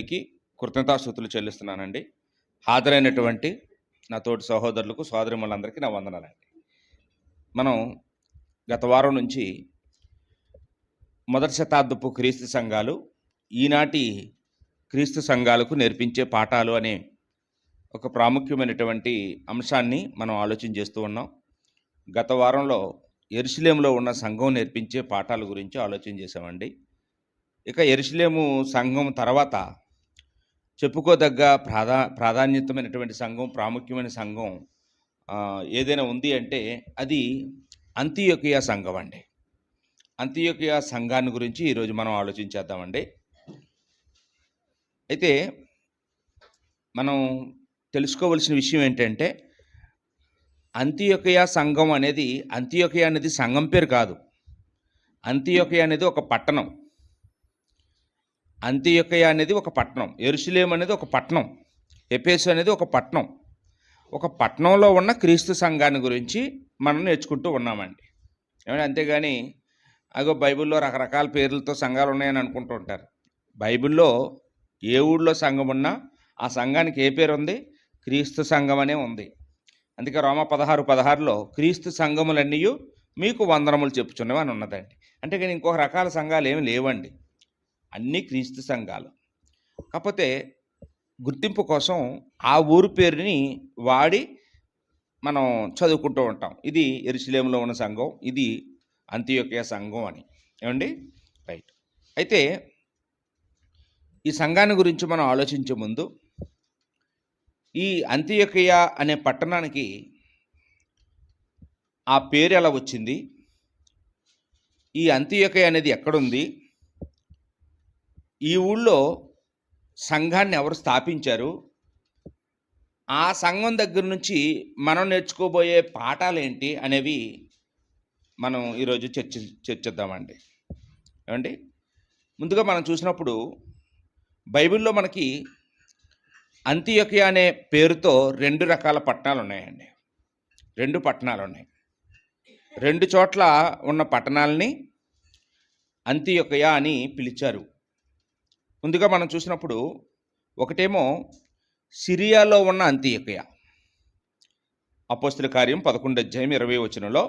దేవునికి కృతజ్ఞతాస్తుతులు చెల్లిస్తున్నానండి. హాజరైనటువంటి నా తోటి సహోదరులకు, సోదరిమణులందరికీ నా వందనాలండి. మనం గత వారం నుంచి మొదటి శతాబ్దపు క్రీస్తు సంఘాలు ఈనాటి క్రీస్తు సంఘాలకు నేర్పించే పాఠాలు అనే ఒక ప్రాముఖ్యమైనటువంటి అంశాన్ని మనం ఆలోచన చేస్తూ ఉన్నాం. గత వారంలో యెరూషలేములో ఉన్న సంఘం నేర్పించే పాఠాల గురించి ఆలోచన చేసామండి. ఇక యెరూషలేము సంఘం తర్వాత చెప్పుకోదగ్గ ప్రాధాన్యతమైనటువంటి సంఘం, ప్రాముఖ్యమైన సంఘం ఏదైనా ఉంది అంటే అది అంతియోకియా సంఘం అండి. అంతియోకియా సంఘాన్ని గురించి ఈరోజు మనం ఆలోచించేద్దామండి. అయితే మనం తెలుసుకోవలసిన విషయం ఏంటంటే అంతియోకియా సంఘం అనేది, అంతియోకియా అనేది సంఘం పేరు కాదు. అంతియోకియా అనేది ఒక పట్టణం. అంతియోకియా అనేది ఒక పట్టణం. యెరూషలేము అనేది ఒక పట్టణం. ఎఫెసు అనేది ఒక పట్టణం. ఒక పట్టణంలో ఉన్న క్రీస్తు సంఘాన్ని గురించి మనం నేర్చుకుంటూ ఉన్నామండి. ఏమంటే అంతేగాని అగో బైబిల్లో రకరకాల పేర్లతో సంఘాలు ఉన్నాయని అనుకుంటూ ఉంటారు. బైబిల్లో ఏ ఊళ్ళో సంఘం ఉన్నా ఆ సంఘానికి ఏ పేరు ఉంది? క్రీస్తు సంఘం అనే ఉంది. అందుకే రోమా 16:16లో క్రీస్తు సంఘములన్నీ మీకు వందనములు చెప్పుచున్నవి అని ఉన్నదండి. అంటే కానీ ఇంకొక రకాల సంఘాలు ఏమి లేవండి, అన్నీ క్రీస్తు సంఘాలు. కాకపోతే గుర్తింపు కోసం ఆ ఊరు పేరుని వాడి మనం చదువుకుంటూ ఉంటాం. ఇది యెరూషలేములో ఉన్న సంఘం, ఇది అంతియోకియా సంఘం అని. ఏమండి? రైట్. అయితే ఈ సంఘాన్ని గురించి మనం ఆలోచించే ముందు ఈ అంతియోకియా అనే పట్టణానికి ఆ పేరు ఎలా వచ్చింది, ఈ అంతియోకియా అనేది ఎక్కడుంది, ఈ ఊళ్ళో సంఘాన్ని ఎవరు స్థాపించారు, ఆ సంఘం దగ్గర నుంచి మనం నేర్చుకోబోయే పాఠాలు ఏంటి అనేవి మనం ఈరోజు చర్చిద్దామండి. ఏమండి? ముందుగా మనం చూసినప్పుడు బైబిల్లో మనకి అంతియోకియా అనే పేరుతో 2 రకాల పట్టణాలు ఉన్నాయండి. 2 పట్టణాలు ఉన్నాయి. 2 చోట్ల ఉన్న పట్టణాలని అంతియోకియా అని పిలిచారు. ముందుగా మనం చూసినప్పుడు ఒకటేమో సిరియాలో ఉన్న అంతియోకియా. అపోస్తలుల కార్యం 11:20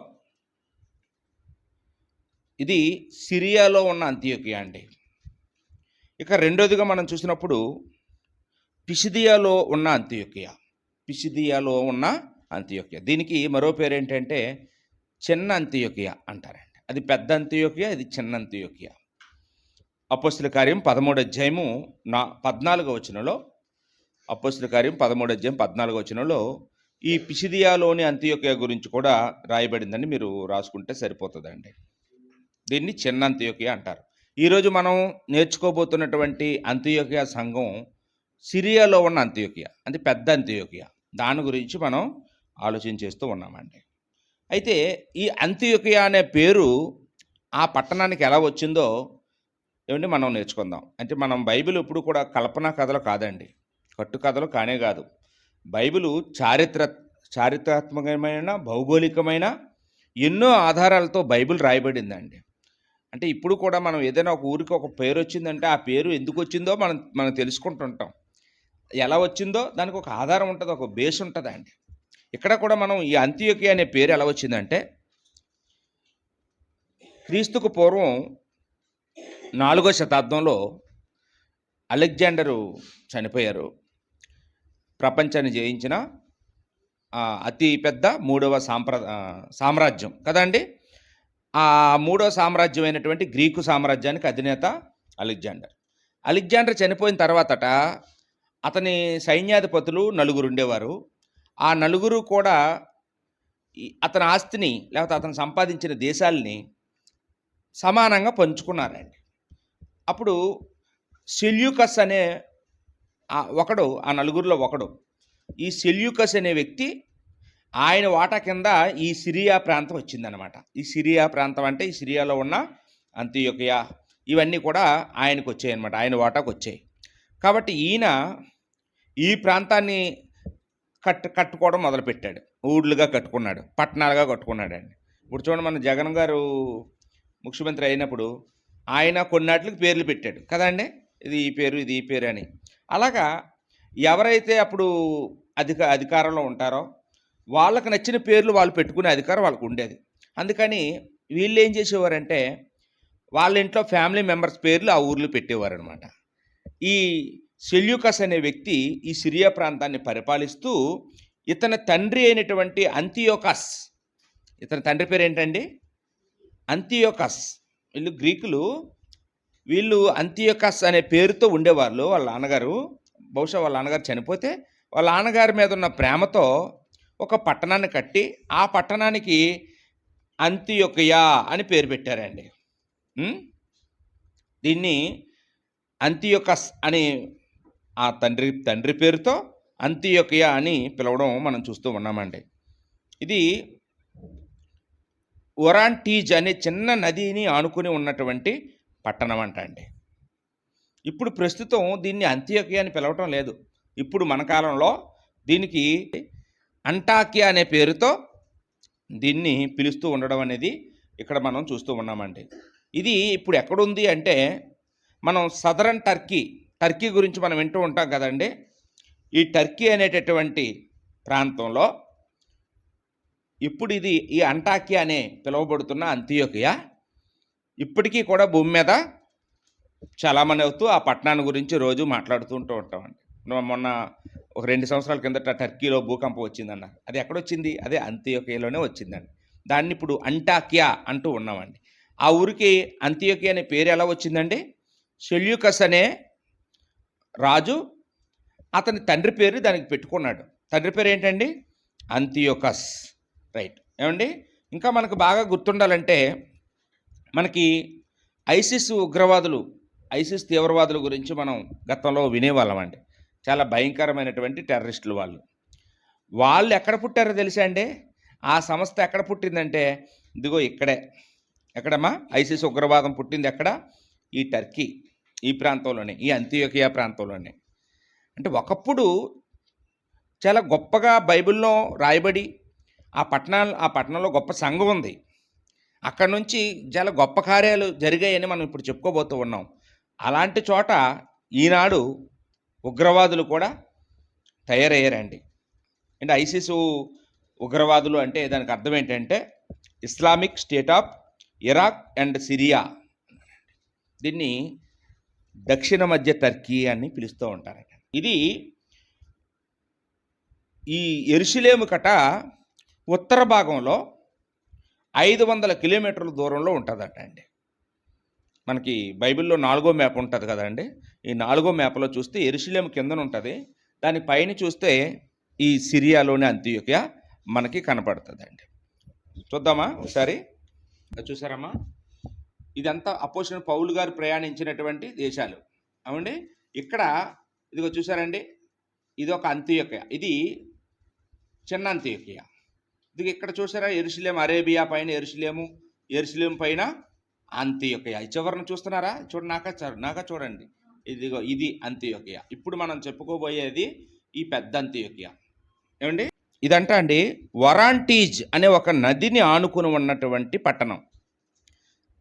ఇది సిరియాలో ఉన్న అంతియోకియా అండి. ఇక రెండోదిగా మనం చూసినప్పుడు పిసిదియాలో ఉన్న అంతియోకియా. పిసిదియాలో ఉన్న అంతియోకియా, దీనికి మరో పేరు ఏంటంటే చిన్న అంతియోకియా అంటారండి. అది పెద్ద అంతియోకియా, ఇది చిన్న అంతియోకియా. అపోస్తలుల కార్యం 13:14 అపోస్తలుల కార్యం 13:14 ఈ పిసిదియాలోని అంతియోకియా గురించి కూడా రాయబడిందని మీరు రాసుకుంటే సరిపోతుందండి. దీన్ని చిన్న అంతియోకియా అంటారు. ఈరోజు మనం నేర్చుకోబోతున్నటువంటి అంతియోకియా సంఘం సిరియాలో ఉన్న అంతియోకియా, అంటే పెద్ద అంతియోకియా. దాని గురించి మనం ఆలోచన చేస్తూ ఉన్నామండి. అయితే ఈ అంతియోకియా అనే పేరు ఆ పట్టణానికి ఎలా వచ్చిందో ఏమంటే మనం నేర్చుకుందాం. అంటే మనం బైబిల్ ఎప్పుడు కూడా కల్పనా కథలు కాదండి, కట్టుకథలు కానే కాదు. బైబిలు చారిత్రాత్మకమైన, భౌగోళికమైన ఎన్నో ఆధారాలతో బైబిల్ రాయబడిందండి. అంటే ఇప్పుడు కూడా మనం ఏదైనా ఒక ఊరికి ఒక పేరు వచ్చిందంటే ఆ పేరు ఎందుకు వచ్చిందో మనం తెలుసుకుంటుంటాం. ఎలా వచ్చిందో దానికి ఒక ఆధారం ఉంటుంది, ఒక బేస్ ఉంటుందండి. ఇక్కడ కూడా మనం ఈ అంతియోకియా అనే పేరు ఎలా వచ్చిందంటే క్రీస్తుకు పూర్వం 4వ శతాబ్దంలో అలెగ్జాండరు చనిపోయారు. ప్రపంచాన్ని జయించిన అతి పెద్ద 3వ సామ్రాజ్యం కదండి. ఆ 3వ సామ్రాజ్యం అయినటువంటి గ్రీకు సామ్రాజ్యానికి అధినేత అలెగ్జాండర్ చనిపోయిన తర్వాతట అతని సైన్యాధిపతులు 4 ఉండేవారు. ఆ 4 కూడా అతని ఆస్తిని లేకపోతే అతను సంపాదించిన దేశాలని సమానంగా పంచుకున్నారండి. అప్పుడు సెల్యూకస్ అనే ఒకడు, ఆ 4లో ఒకడు, ఈ సెల్యూకస్ అనే వ్యక్తి ఆయన వాటా కింద ఈ సిరియా ప్రాంతం వచ్చిందనమాట. ఈ సిరియా ప్రాంతం అంటే ఈ సిరియాలో ఉన్న అంతియోకియా ఇవన్నీ కూడా ఆయనకు వచ్చాయి అనమాట, ఆయన వాటాకు వచ్చాయి. కాబట్టి ఈయన ఈ ప్రాంతాన్ని కట్టుకోవడం మొదలుపెట్టాడు. ఊళ్ళుగా కట్టుకున్నాడు, పట్టణాలుగా కట్టుకున్నాడండి. ఇప్పుడు చూడండి, మన జగన్ గారు ముఖ్యమంత్రి అయినప్పుడు ఆయన కొన్నాటికి పేర్లు పెట్టాడు కదండి. ఇది ఈ పేరు, ఇది ఈ పేరు అని. అలాగా ఎవరైతే అప్పుడు అధికారంలో ఉంటారో వాళ్ళకి నచ్చిన పేర్లు వాళ్ళు పెట్టుకునే అధికారం వాళ్ళకు ఉండేది. అందుకని వీళ్ళు ఏం చేసేవారంటే వాళ్ళ ఇంట్లో ఫ్యామిలీ మెంబర్స్ పేర్లు ఆ ఊర్లో పెట్టేవారనమాట. ఈ సెల్యూకస్ అనే వ్యక్తి ఈ సిరియా ప్రాంతాన్ని పరిపాలిస్తూ ఇతని తండ్రి అయినటువంటి అంతియోకస్, ఇతని తండ్రి పేరు ఏంటండి? అంతియోకస్. వీళ్ళు గ్రీకులు, వీళ్ళు అంతియోకస్ అనే పేరుతో ఉండేవాళ్ళు. వాళ్ళ నాన్నగారు, బహుశా వాళ్ళ నాన్నగారు చనిపోతే వాళ్ళ నాన్నగారి మీద ఉన్న ప్రేమతో ఒక పట్టణాన్ని కట్టి ఆ పట్టణానికి అంతియొకయా అని పేరు పెట్టారండి. దీన్ని అంతియొకస్ అని ఆ తండ్రి పేరుతో అంతియొకయా అని పిలవడం మనం చూస్తూ ఉన్నామండి. ఇది ఒరాంటీజ్ అనే చిన్న నదిని ఆనుకుని ఉన్నటువంటి పట్టణం అండి. ఇప్పుడు ప్రస్తుతం దీన్ని అంత్యోకియా అని పిలవటం లేదు. ఇప్పుడు మన కాలంలో దీనికి అంటాకియా అనే పేరుతో దీన్ని పిలుస్తూ ఉండడం అనేది ఇక్కడ మనం చూస్తూ ఉన్నామండి. ఇది ఇప్పుడు ఎక్కడుంది అంటే మనం సదరన్ టర్కీ గురించి మనం వింటూ ఉంటాం కదండి. ఈ టర్కీ అనేటటువంటి ప్రాంతంలో ఇప్పుడు ఇది ఈ అంటాకియా అనే పిలువబడుతున్న అంత్యోకియా ఇప్పటికీ కూడా భూమి మీద చాలామంది అవుతూ ఆ పట్టణాన్ని గురించి రోజు మాట్లాడుతూ ఉంటామండి. మొన్న ఒక 2 సంవత్సరాల కిందట టర్కీలో భూకంపం వచ్చిందన్నారు. అది ఎక్కడొచ్చింది? అదే అంత్యోకియాలోనే వచ్చిందండి. దాన్ని ఇప్పుడు అంటాకియా అంటూ ఉన్నామండి. ఆ ఊరికి అంత్యోకియా అనే పేరు ఎలా వచ్చిందండి? సెల్యూకస్ అనే రాజు అతని తండ్రి పేరు దానికి పెట్టుకున్నాడు. తండ్రి పేరు ఏంటండి? అంతియోకస్. రైట్. ఏమండి, ఇంకా మనకు బాగా గుర్తుండాలంటే మనకి ఐసిస్ తీవ్రవాదుల గురించి మనం గతంలో వినేవాళ్ళం అండి. చాలా భయంకరమైనటువంటి టెర్రరిస్టులు వాళ్ళు ఎక్కడ పుట్టారో తెలుసా అండి? ఆ సంస్థ ఎక్కడ పుట్టిందంటే ఇదిగో ఇక్కడే. ఎక్కడమ్మా ఐసిస్ ఉగ్రవాదం పుట్టింది? ఎక్కడ? ఈ టర్కీ, ఈ ప్రాంతంలోనే, ఈ అంత్యోకియా ప్రాంతంలోనే. అంటే ఒకప్పుడు చాలా గొప్పగా బైబిల్లో రాయబడి ఆ పట్టణంలో గొప్ప సంఘం ఉంది. అక్కడ నుంచి చాలా గొప్ప కార్యాలు జరిగాయని మనం ఇప్పుడు చెప్పుకోబోతూ ఉన్నాం. అలాంటి చోట ఈనాడు ఉగ్రవాదులు కూడా తయారయ్యారండి. అంటే ఐసిస్ ఉగ్రవాదులు అంటే దానికి అర్థం ఏంటంటే Islamic state of Iraq and Syria. దీన్ని దక్షిణ మధ్య టర్కీ అని పిలుస్తూ ఉంటారండి. ఇది ఈ యెరూషలేము కట ఉత్తర భాగంలో 500 కిలోమీటర్ల దూరంలో ఉంటుందట అండి. మనకి బైబిల్లో 4వ మ్యాప్ ఉంటుంది కదండి. ఈ 4వ మ్యాప్లో చూస్తే యెరూషలేము కిందన ఉంటుంది. దాని పైన చూస్తే ఈ సిరియాలోని అంత్యోకియా మనకి కనపడుతుందండి. చూద్దామా ఒకసారి? చూసారమ్మా, ఇదంతా అపోస్తలుడైన పౌలు గారు ప్రయాణించినటువంటి దేశాలు. అవునండి. ఇక్కడ ఇదిగో చూసారండి, ఇది ఒక అంత్యోకియా, ఇది చిన్న అంత్యోకియా. ఇది ఇక్కడ చూసారా, యెరూషలేము, అరేబియా పైన యెరూషలేము పైన అంత్యోకియా. చివరిని చూస్తున్నారా? నాకా చూడండి, ఇదిగో ఇది అంత్యోకియా. ఇప్పుడు మనం చెప్పుకోబోయేది ఈ పెద్ద అంత్యోకియా. ఏమండి, ఇదంట అండి ఒరాంటీజ్ అనే ఒక నదిని ఆనుకుని ఉన్నటువంటి పట్టణం.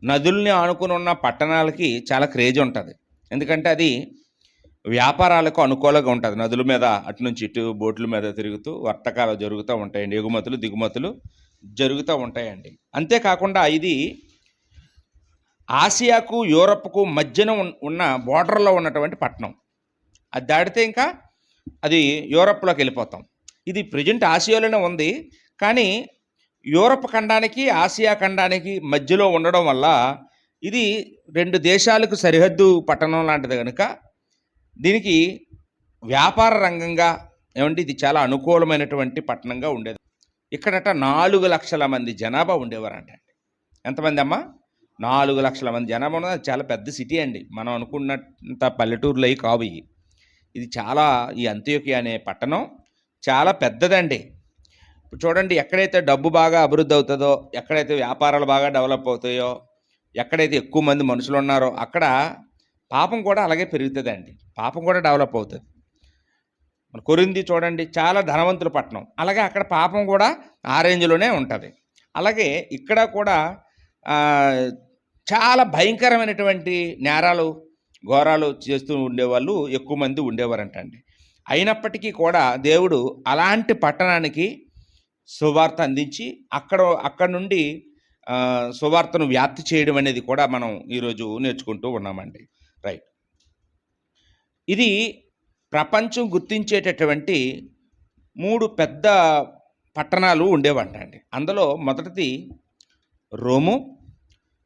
నదుల్ని ఆనుకుని ఉన్న పట్టణాలకి చాలా క్రేజ్ ఉంటుంది. ఎందుకంటే అది వ్యాపారాలకు అనుకూలంగా ఉంటుంది. నదుల మీద అటు నుంచి ఇటు బోట్ల మీద తిరుగుతూ వర్తకాలు జరుగుతూ ఉంటాయండి. ఎగుమతులు దిగుమతులు జరుగుతూ ఉంటాయండి. అంతేకాకుండా ఇది ఆసియాకు యూరప్కు మధ్యన ఉన్న బోర్డర్లో ఉన్నటువంటి పట్టణం. అది దాటితే ఇంకా అది యూరప్లోకి వెళ్ళిపోతాం. ఇది ప్రజెంట్ ఆసియాలోనే ఉంది, కానీ యూరప్ ఖండానికి ఆసియా ఖండానికి మధ్యలో ఉండడం వల్ల ఇది 2 దేశాలకు సరిహద్దు పట్టణం లాంటిది కనుక దీనికి వ్యాపార రంగంగా ఇది చాలా అనుకూలమైనటువంటి పట్టణంగా ఉండేది. ఇక్కడట 4 లక్షల మంది జనాభా ఉండేవారంట. ఎంతమంది అమ్మా? 4 లక్షల మంది జనాభా ఉన్నది. చాలా పెద్ద సిటీ అండి. మనం అనుకున్నంత పల్లెటూరులో కావు. ఇది చాలా, ఈ అంత్యోకియా అనే పట్టణం చాలా పెద్దదండి. చూడండి, ఎక్కడైతే డబ్బు బాగా అభివృద్ధి అవుతుందో, ఎక్కడైతే వ్యాపారాలు బాగా డెవలప్ అవుతాయో, ఎక్కడైతే ఎక్కువ మంది మనుషులు ఉన్నారో అక్కడ పాపం కూడా అలాగే పెరుగుతుందండి. పాపం కూడా డెవలప్ అవుతుంది. మన కొరింథీ చూడండి, చాలా ధనవంతుల పట్టణం. అలాగే అక్కడ పాపం కూడా ఆ రేంజ్లోనే ఉంటుంది. అలాగే ఇక్కడ కూడా చాలా భయంకరమైనటువంటి నేరాలు ఘోరాలు చేస్తూ ఉండేవాళ్ళు ఎక్కువ మంది ఉండేవారంటండి. అయినప్పటికీ కూడా దేవుడు అలాంటి పట్టణానికి సువార్త అందించి అక్కడ నుండి సువార్తను వ్యాప్తి చేయడం అనేది కూడా మనం ఈరోజు నేర్చుకుంటూ ఉన్నామండి. రైట్. ఇది ప్రపంచం గుర్తించేటటువంటి 3 పెద్ద పట్టణాలు ఉండేవంటండి. అందులో మొదటిది రోము,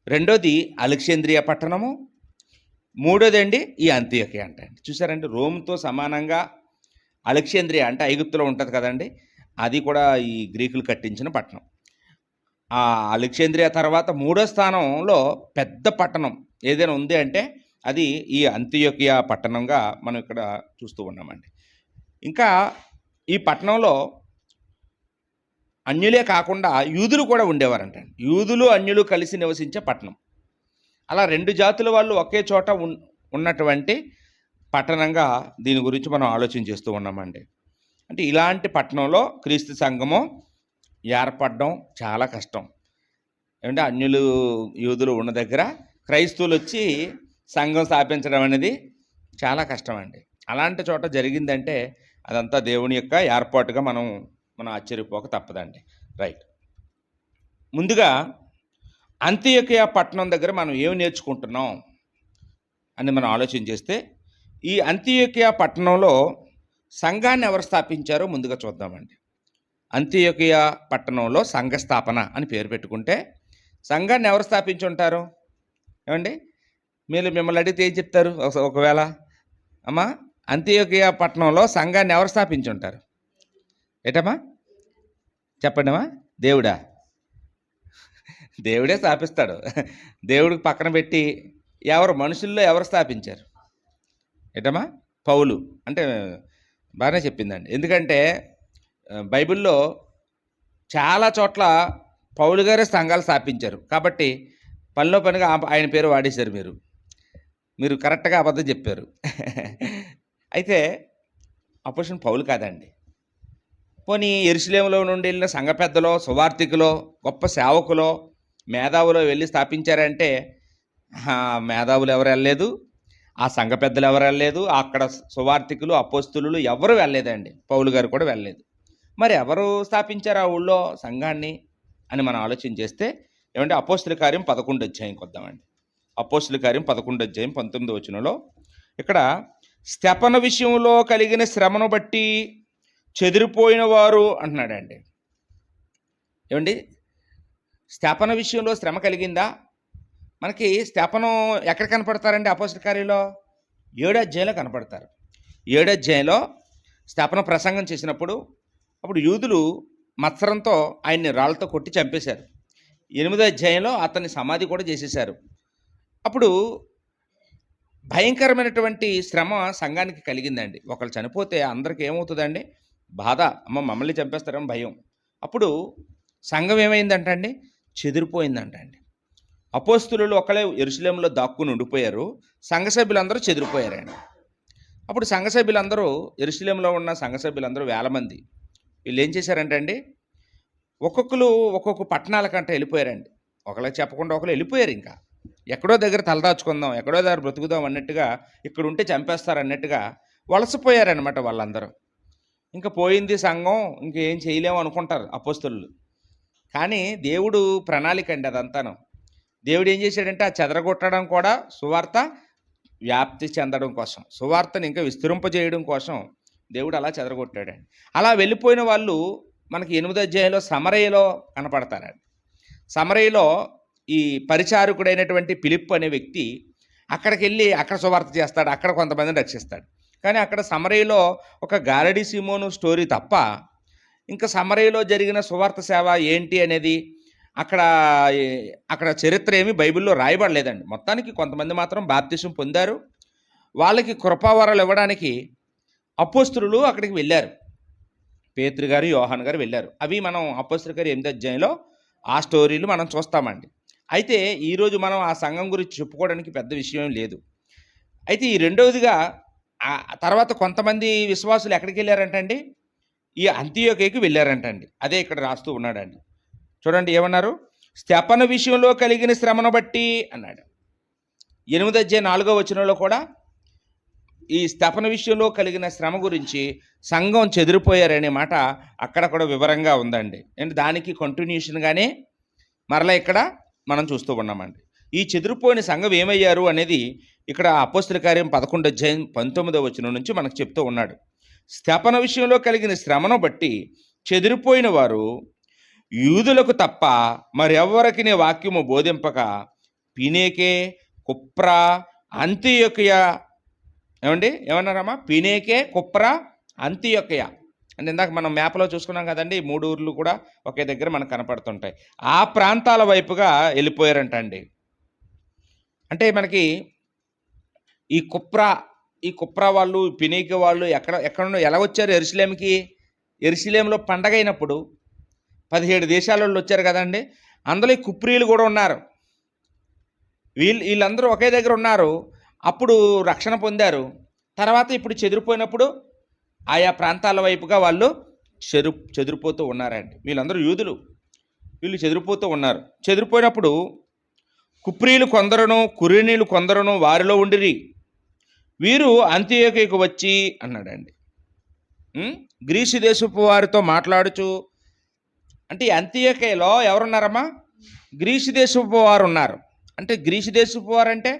రెండోది అలెగ్జాంద్రియా పట్టణము, మూడోదండి ఈ అంతియోకియా అంటండి. చూసారండి, రోమ్తో సమానంగా అలెగ్జాంద్రియా అంటే ఐగుప్తులో ఉంటుంది కదండి, అది కూడా ఈ గ్రీకులు కట్టించిన పట్టణం. ఆ అలెగ్జాంద్రియా తర్వాత 3వ స్థానంలో పెద్ద పట్టణం ఏదైనా ఉంది అంటే అది ఈ అంతియోకియా పట్టణంగా మనం ఇక్కడ చూస్తూ ఉన్నామండి. ఇంకా ఈ పట్టణంలో అన్యులే కాకుండా యూదులు కూడా ఉండేవారంటండి. యూదులు అన్యులు కలిసి నివసించే పట్టణం. అలా 2 జాతుల వాళ్ళు ఒకే చోట ఉన్నటువంటి పట్టణంగా దీని గురించి మనం ఆలోచన చేస్తూ ఉన్నామండి. అంటే ఇలాంటి పట్టణంలో క్రీస్తు సంఘము ఏర్పడడం చాలా కష్టం. ఏమంటే అన్యులు యూదులు ఉన్న దగ్గర క్రైస్తవులు వచ్చి సంఘం స్థాపించడం అనేది చాలా కష్టం అండి. అలాంటి చోట జరిగిందంటే అదంతా దేవుని యొక్క ఏర్పాటుగా మనం ఆశ్చర్యపోక తప్పదండి. రైట్. ముందుగా అంతియోకియా పట్టణం దగ్గర మనం ఏమి నేర్చుకుంటున్నాం అని మనం ఆలోచన చేస్తే, ఈ అంతియోకియా పట్టణంలో సంఘాన్ని ఎవరు స్థాపించారో ముందుగా చూద్దామండి. అంతియోకియా పట్టణంలో సంఘ స్థాపన అని పేరు పెట్టుకుంటే సంఘాన్ని ఎవరు స్థాపించి ఉంటారు? ఏమండి, మిమ్మల్ని అడిగితే ఏం చెప్తారు? ఒకవేళ అమ్మా, అంతియోకియా పట్టణంలో సంఘాన్ని ఎవరు స్థాపించి ఉంటారు? ఏటమ్మా చెప్పండి అమ్మా. దేవుడే స్థాపిస్తాడు. దేవుడికి పక్కన పెట్టి మనుషుల్లో ఎవరు స్థాపించారు? ఏటమ్మా? పౌలు. అంటే బాగానే చెప్పిందండి. ఎందుకంటే బైబిల్లో చాలా చోట్ల పౌలు గారే సంఘాలు స్థాపించారు. కాబట్టి పనిలో పనిగా ఆయన పేరు వాడేశారు. మీరు కరెక్ట్గా అబద్ధం చెప్పారు. అయితే అపోజిషన్ పౌలు కాదండి. పోనీ యెరూషలేములో నుండి వెళ్ళిన సంఘ పెద్దలో, సువార్థికులో, గొప్ప సేవకులో, మేధావులో వెళ్ళి స్థాపించారంటే మేధావులు ఎవరు వెళ్ళలేదు, ఆ సంఘ పెద్దలు ఎవరు వెళ్ళలేదు, అక్కడ సువార్థికులు, అపోస్తులు ఎవరు వెళ్ళలేదండి. పౌలు గారు కూడా వెళ్ళలేదు. మరి ఎవరు స్థాపించారు ఆ ఊళ్ళో సంఘాన్ని అని మనం ఆలోచన చేస్తే, ఏమంటే అపోస్తుల కార్యం 11వ అధ్యాయం కొద్దామండి. అపోస్తుల కార్యం 11వ అధ్యాయం 19వ వచనంలో ఇక్కడ స్తెఫను విషయంలో కలిగిన శ్రమను బట్టి చెదిరిపోయిన వారు అంటున్నాడండి. ఏమండి, స్తెఫను విషయంలో శ్రమ కలిగిందా? మనకి స్తెఫను ఎక్కడ కనపడతారండి? అపోస్తుల కార్యంలో 7వ అధ్యాయంలో కనపడతారు. 7వ అధ్యాయంలో స్తెఫను ప్రసంగం చేసినప్పుడు అప్పుడు యూదులు మత్సరంతో ఆయన్ని రాళ్ళతో కొట్టి చంపేశారు. 8వ అధ్యాయంలో అతన్ని సమాధి కూడా చేసేశారు. అప్పుడు భయంకరమైనటువంటి శ్రమ సంఘానికి కలిగిందండి. ఒకళ్ళు చనిపోతే అందరికి ఏమవుతుందండి? బాధ. అమ్మ, మమ్మల్ని చంపేస్తారని భయం. అప్పుడు సంఘం ఏమైందంటండి? చెదిరిపోయిందంటండి. అపోస్తులు ఒకళ్ళే యెరూషలేములో దాక్కుని ఉండిపోయారు. సంఘ సభ్యులందరూ చెదిరిపోయారండి. అప్పుడు సంఘ సభ్యులందరూ, యెరూషలేములో ఉన్న సంఘ సభ్యులందరూ 1000 మంది, వీళ్ళు ఏం చేశారంటే అండి, ఒక్కొక్క పట్టణాల కంటే వెళ్ళిపోయారండి. ఒకళ్ళకి చెప్పకుండా ఒకళ్ళు వెళ్ళిపోయారు. ఇంకా ఎక్కడో దగ్గర తలదాచుకుందాం, ఎక్కడో దగ్గర బ్రతుకుదాం అన్నట్టుగా, ఇక్కడ ఉంటే చంపేస్తారు అన్నట్టుగా వలసపోయారనమాట వాళ్ళందరూ. ఇంకా పోయింది సంఘం, ఇంకేం చేయలేము అనుకుంటారు అపోస్తులు. కానీ దేవుడు ప్రణాళిక అండి అదంతాను. దేవుడు ఏం చేశాడంటే ఆ చెదరగొట్టడం కూడా సువార్త వ్యాప్తి చెందడం కోసం, సువార్తను ఇంకా విస్తరింపజేయడం కోసం దేవుడు అలా చెదరగొట్టాడండి. అలా వెళ్ళిపోయిన వాళ్ళు మనకి 8వ అధ్యాయంలో సమరయలో కనపడతారండి. సమరయలో ఈ పరిచారకుడైనటువంటి ఫిలిప్ అనే వ్యక్తి అక్కడికి వెళ్ళి అక్కడ సువార్త చేస్తాడు, అక్కడ కొంతమందిని రక్షిస్తాడు. కానీ అక్కడ సమరయలో ఒక గారడి సిమోను స్టోరీ తప్ప ఇంకా సమరయలో జరిగిన సువార్త సేవ ఏంటి అనేది అక్కడ చరిత్ర ఏమీ బైబిల్లో రాయబడలేదండి. మొత్తానికి కొంతమంది మాత్రం బాప్తిసం పొందారు. వాళ్ళకి కృపావరాలు ఇవ్వడానికి అపోస్తులు అక్కడికి వెళ్ళారు. పేతురు గారు, యోహాను గారు వెళ్ళారు. అవి మనం అపోస్తుల కార్యం 8వ అధ్యాయంలో ఆ స్టోరీలు మనం చూస్తామండి. అయితే ఈరోజు మనం ఆ సంఘం గురించి చెప్పుకోవడానికి పెద్ద విషయం లేదు. అయితే ఈ రెండవదిగా తర్వాత కొంతమంది విశ్వాసులు ఎక్కడికి వెళ్ళారంటండి? ఈ అంతియోకియాకి వెళ్ళారంటండి. అదే ఇక్కడ రాస్తూ ఉన్నాడండి. చూడండి ఏమన్నారు? స్తెఫను విషయంలో కలిగిన శ్రమను బట్టి అన్నాడు. 8:4 కూడా ఈ స్తెఫను విషయంలో కలిగిన శ్రమ గురించి సంఘం చెదిరిపోయారనే మాట అక్కడ కూడా వివరంగా ఉందండి. అంటే దానికి కంటిన్యూషన్గానే మరలా ఇక్కడ మనం చూస్తూ ఉన్నామండి. ఈ చెదిరిపోయిన సంఘం ఏమయ్యారు అనేది ఇక్కడ అపోస్తల కార్యం 11:19 నుంచి మనకు చెప్తూ ఉన్నాడు. స్తెఫను విషయంలో కలిగిన శ్రమను బట్టి చెదిరిపోయిన వారు యూదులకు తప్ప మరెవ్వరికి వాక్యము బోధింపక పినేకే, కుప్రా, అంతియొకయ, ఏమన్నారమ్మా? పినేకే, కుప్రా, అంతియొకయ అంటే ఇందాక మనం మ్యాప్లో చూసుకున్నాం కదండి. 3 ఊర్లు కూడా ఒకే దగ్గర మనకు కనపడుతుంటాయి. ఆ ప్రాంతాల వైపుగా వెళ్ళిపోయారంట అండి. అంటే మనకి ఈ కుప్రా వాళ్ళు, పినేకే వాళ్ళు ఎక్కడ ఎలా వచ్చారు యెరూషలేముకి? యెరూషలేములో పండగ అయినప్పుడు 17 దేశాల వాళ్ళు వచ్చారు కదండి. అందులో ఈ కుప్రీలు కూడా ఉన్నారు. వీళ్ళందరూ ఒకే దగ్గర ఉన్నారు. అప్పుడు రక్షణ పొందారు. తర్వాత ఇప్పుడు చెదిరిపోయినప్పుడు ఆయా ప్రాంతాల వైపుగా వాళ్ళు చెదిరిపోతూ ఉన్నారండి. వీళ్ళందరూ యూదులు, వీళ్ళు చెదిరిపోతూ ఉన్నారు. చెదిరిపోయినప్పుడు కుప్రీలు కొందరును, కురేనీలు కొందరును వారిలో ఉండిరి. వీరు అంతియోకియకు వచ్చి అన్నాడండి. గ్రీసు దేశపు వారితో మాట్లాడుచు, అంటే అంతియోకియలో ఎవరున్నారమ్మా? గ్రీసు దేశపు వారు ఉన్నారు. అంటే గ్రీసు దేశపు వారు అంటే